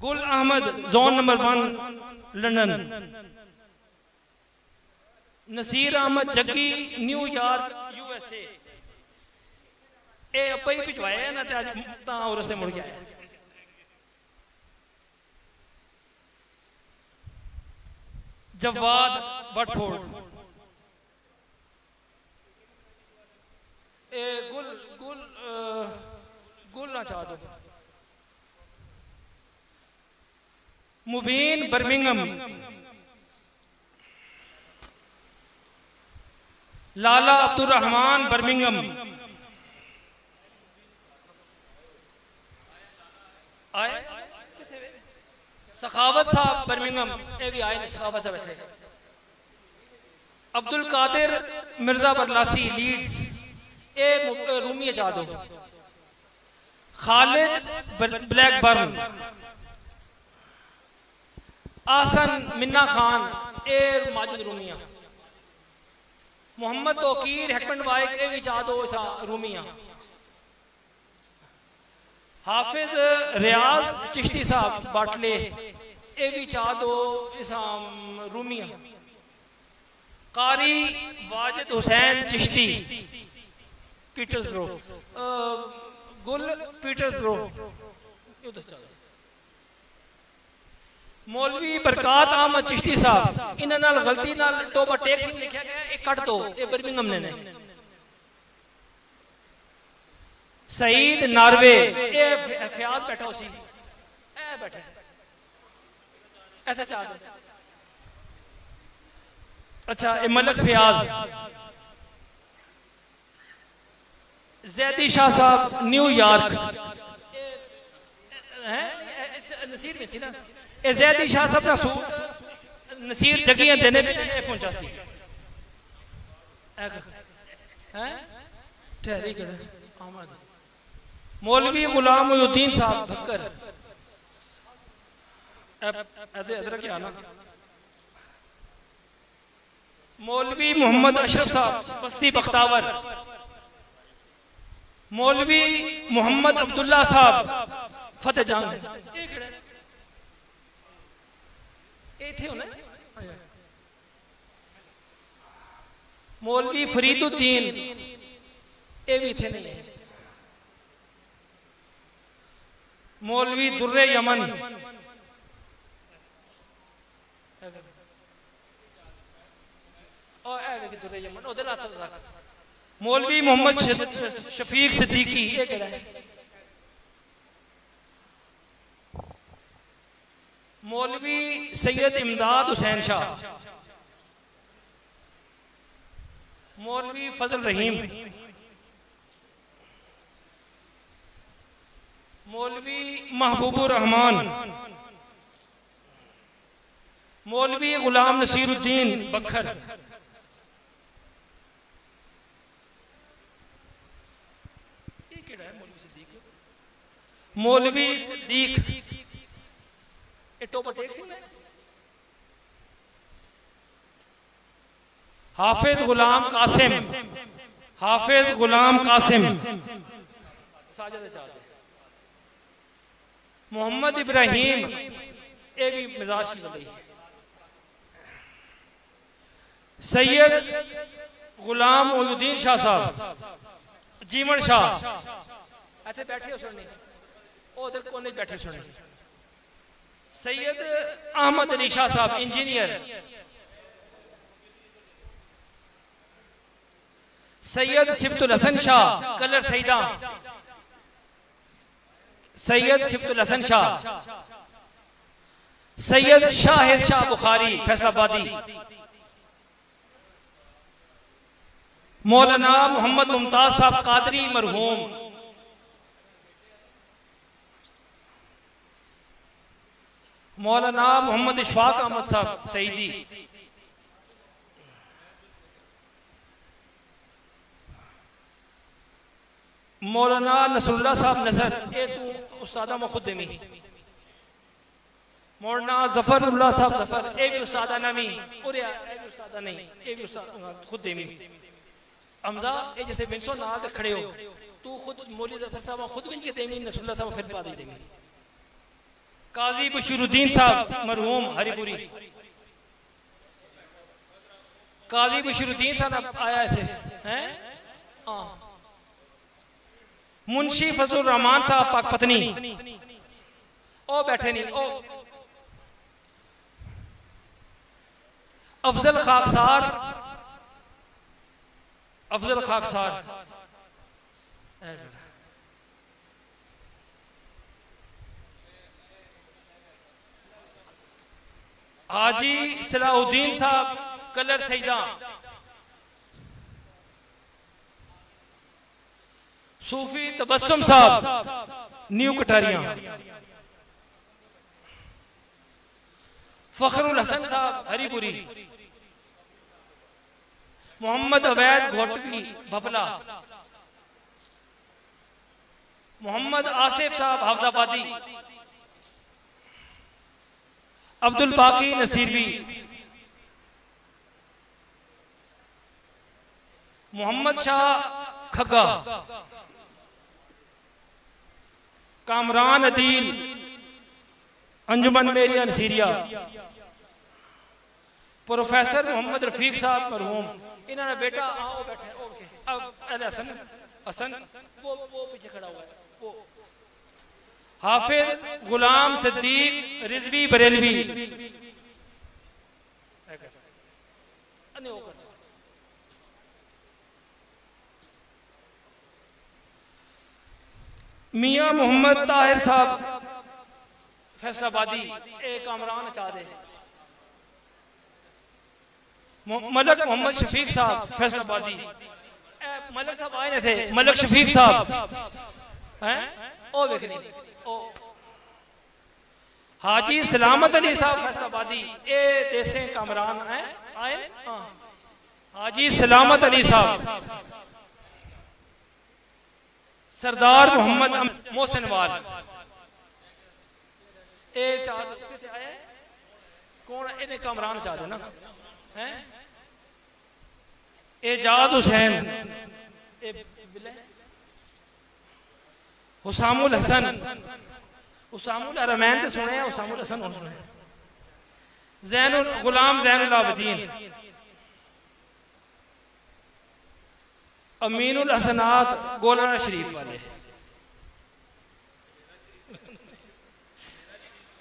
Gul Ahmad zone number 1 London, Naseer Ahmad Jaggi New York USA. ए अपई भिजवाया ना ते आज ता और से मुड़ गया। जवाद वटफोर्ड, ए गुल गुल गुल ना चाह दो। मुबीन बर्मिंगम, लाला अब्दुल रहमान बर्मिंगम, आए सखावत साहब बर्मिंगम, ए भी आए सखावत साहब ऐसे। अब्दुल कादिर मिर्जा बरलासी लीड्स, ए रूमी चाह दो। खालिद ब्लैकबर्न, आसन मिन्ना खान, ए माजिद रूमिया। मोहम्मद तोकीर हैकमंड वाइक, ए भी चाह दो रूमिया। हाफिज रियाज चिश्ती साहब बाटले, ए भी चाह दो रूमिया। कारी वाजिद हुसैन चिश्ती पीटर्सब्रो गुल पीटर्सब्रो। मौलवी बरकात अहमद चिश्ती साहब, इन्हां नाल गलती नाल टोबा टेक सिंह लिखा गया, एक कट दो, ये बर्मिंघम ने। सईद नार्वे, ये फयाज बैठा उसी बैठे ऐसा चाहते। अच्छा ये मलक फयाज जैदी शाह साहब न्यूयॉर्क नसीर में सी ना ये जैदी शाह साहब ना सूट नसीर जगियां देने पे पहुंचा सी ठहरी कर मौलवी गुलाम मुहीउद्दीन साहब भक्कर अदर क्या ना मौलवी मोहम्मद अशरफ साहब बस्ती बख्तावर मौलवी मोहम्मद अब्दुल्ला साहब फतेह जंग मौलवी फरीदुद्दीन ये भी थे नहीं मौलवी दुर्रे यमन मौलवी मोहम्मद शफीक सिद्दीकी ये केड़ा है मौलवी सैयद इमदाद हुसैन शाह मौलवी फजल रहीम मौलवी महबूबुर रहमान मौलवी गुलाम नसीरुद्दीन बखर मौलवी सिद्दीक हाफिज गुलाम कासिम हाफिज गुलाम कासिम मोहम्मद इब्राहिम ये भी मिजाज सैयद गुलाम मुहीउद्दीन शाह साहब जीवन शाह ऐसे बैठे हो सुनने उधर कोने बैठे सुने सैयद अहमद अली शाह साहब इंजीनियर सैयद सिफ्तुल हसन शाह कलर सईदा सैयद सिफ्तुल हसन शाह सैयद शाहिद शाह बुखारी फैसलाबादी मौलाना मोहम्मद मुमताज साहब कादरी मरहूम मौलाना मोहम्मद इशफाक अहमद साहब सईदी मौलाना नसरुल्लाह साहब नसर ये तू उस्तादा में खुद देमी मौलाना जफरुल्लाह साहब जफर ये भी उस्तादा नमी और ये भी उस्तादा नहीं ये भी उस्ताद खुद देमी हमजा ये जैसे बिनसो ना के खड़े हो तू खुद मौलवी जफर साहब खुद बिन के देमी नसरुल्लाह साहब फिर पा दे देमी काजी बशीरुद्दीन साहब मरहूम हरिपुरी काजी बशीरुद्दीन साहब आया थे हैं मुंशी फजलुर रहमान साहब पाक पत्नी ओ बैठे नहीं ओ अफजल खाकसार हाजी सलाहुद्दीन साहब कलर सईदा सूफी तबस्सुम साहब न्यू कटारिया फखरुल हसन साहब हरिपुरी मोहम्मद अवैद घोटवी भपला मोहम्मद आसिफ साहब हाफजाबादी अब्दुल बाकी नसीरवी मोहम्मद शाह खग्गा कामरान अदील अंजुमन मेरिया नसीरिया प्रोफेसर मोहम्मद रफीक साहब मरहूम इन्होंने बेटा आओ बैठे हसन हसन वो पीछे खड़ा हुआ है वो हाफिज गुलाम सिद्दीक रिजवी बरेलवी मियां मोहम्मद ताहिर साहब फैसलाबादी एक कामरान चा दे मलक मोहम्मद शफीक साहब फैसलाबादी मलक साहब आए थे मलक शफीक साहब हैं ओ देखनी ओ हाजी सलामत अली साहब फैसलाबादी ए देसे कामरान हैं आए हाँ हाजी सलामत अली साहब सरदार मोहम्मद मोहसिन वाल ए चाह आए कौन इन्हें कामरान चाह दे ना हैं एजाज हुसैन हुसामुल हसन हुसामुल अरमैन तो सुने हुसामुल हसन सुने जैनुल गुलाम जैनुल आबदीन अमीनुल हसनात गोलाना शरीफ वाले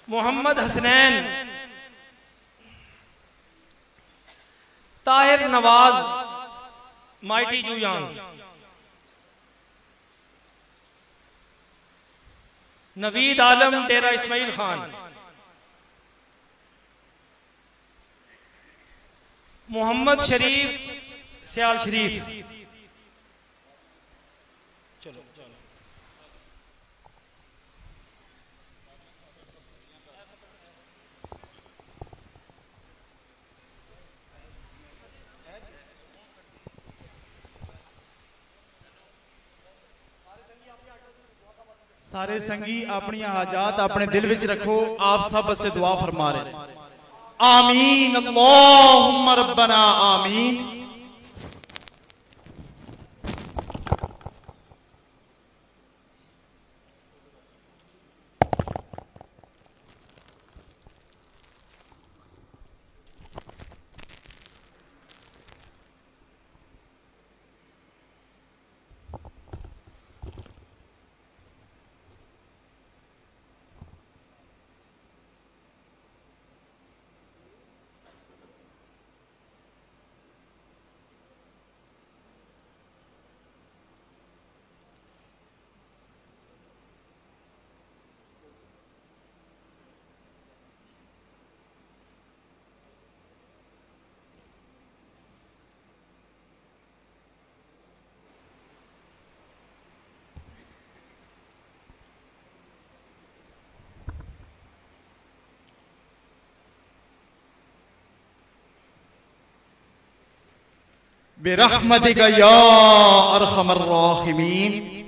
मोहम्मद हसनैन ताहिर नवाज माइटी जूयांग नवीद आलम डेरा इस्माइल खान मोहम्मद शरीफ सियाल शरीफ चलो सारे संगी अपनी हाजात अपने दिल विच रखो आप सब से दुआ फरमा रहे आमीन अल्लाहुम्मा रब्बना आमीन। बिरहमतिका या अरहमर राहिमीन।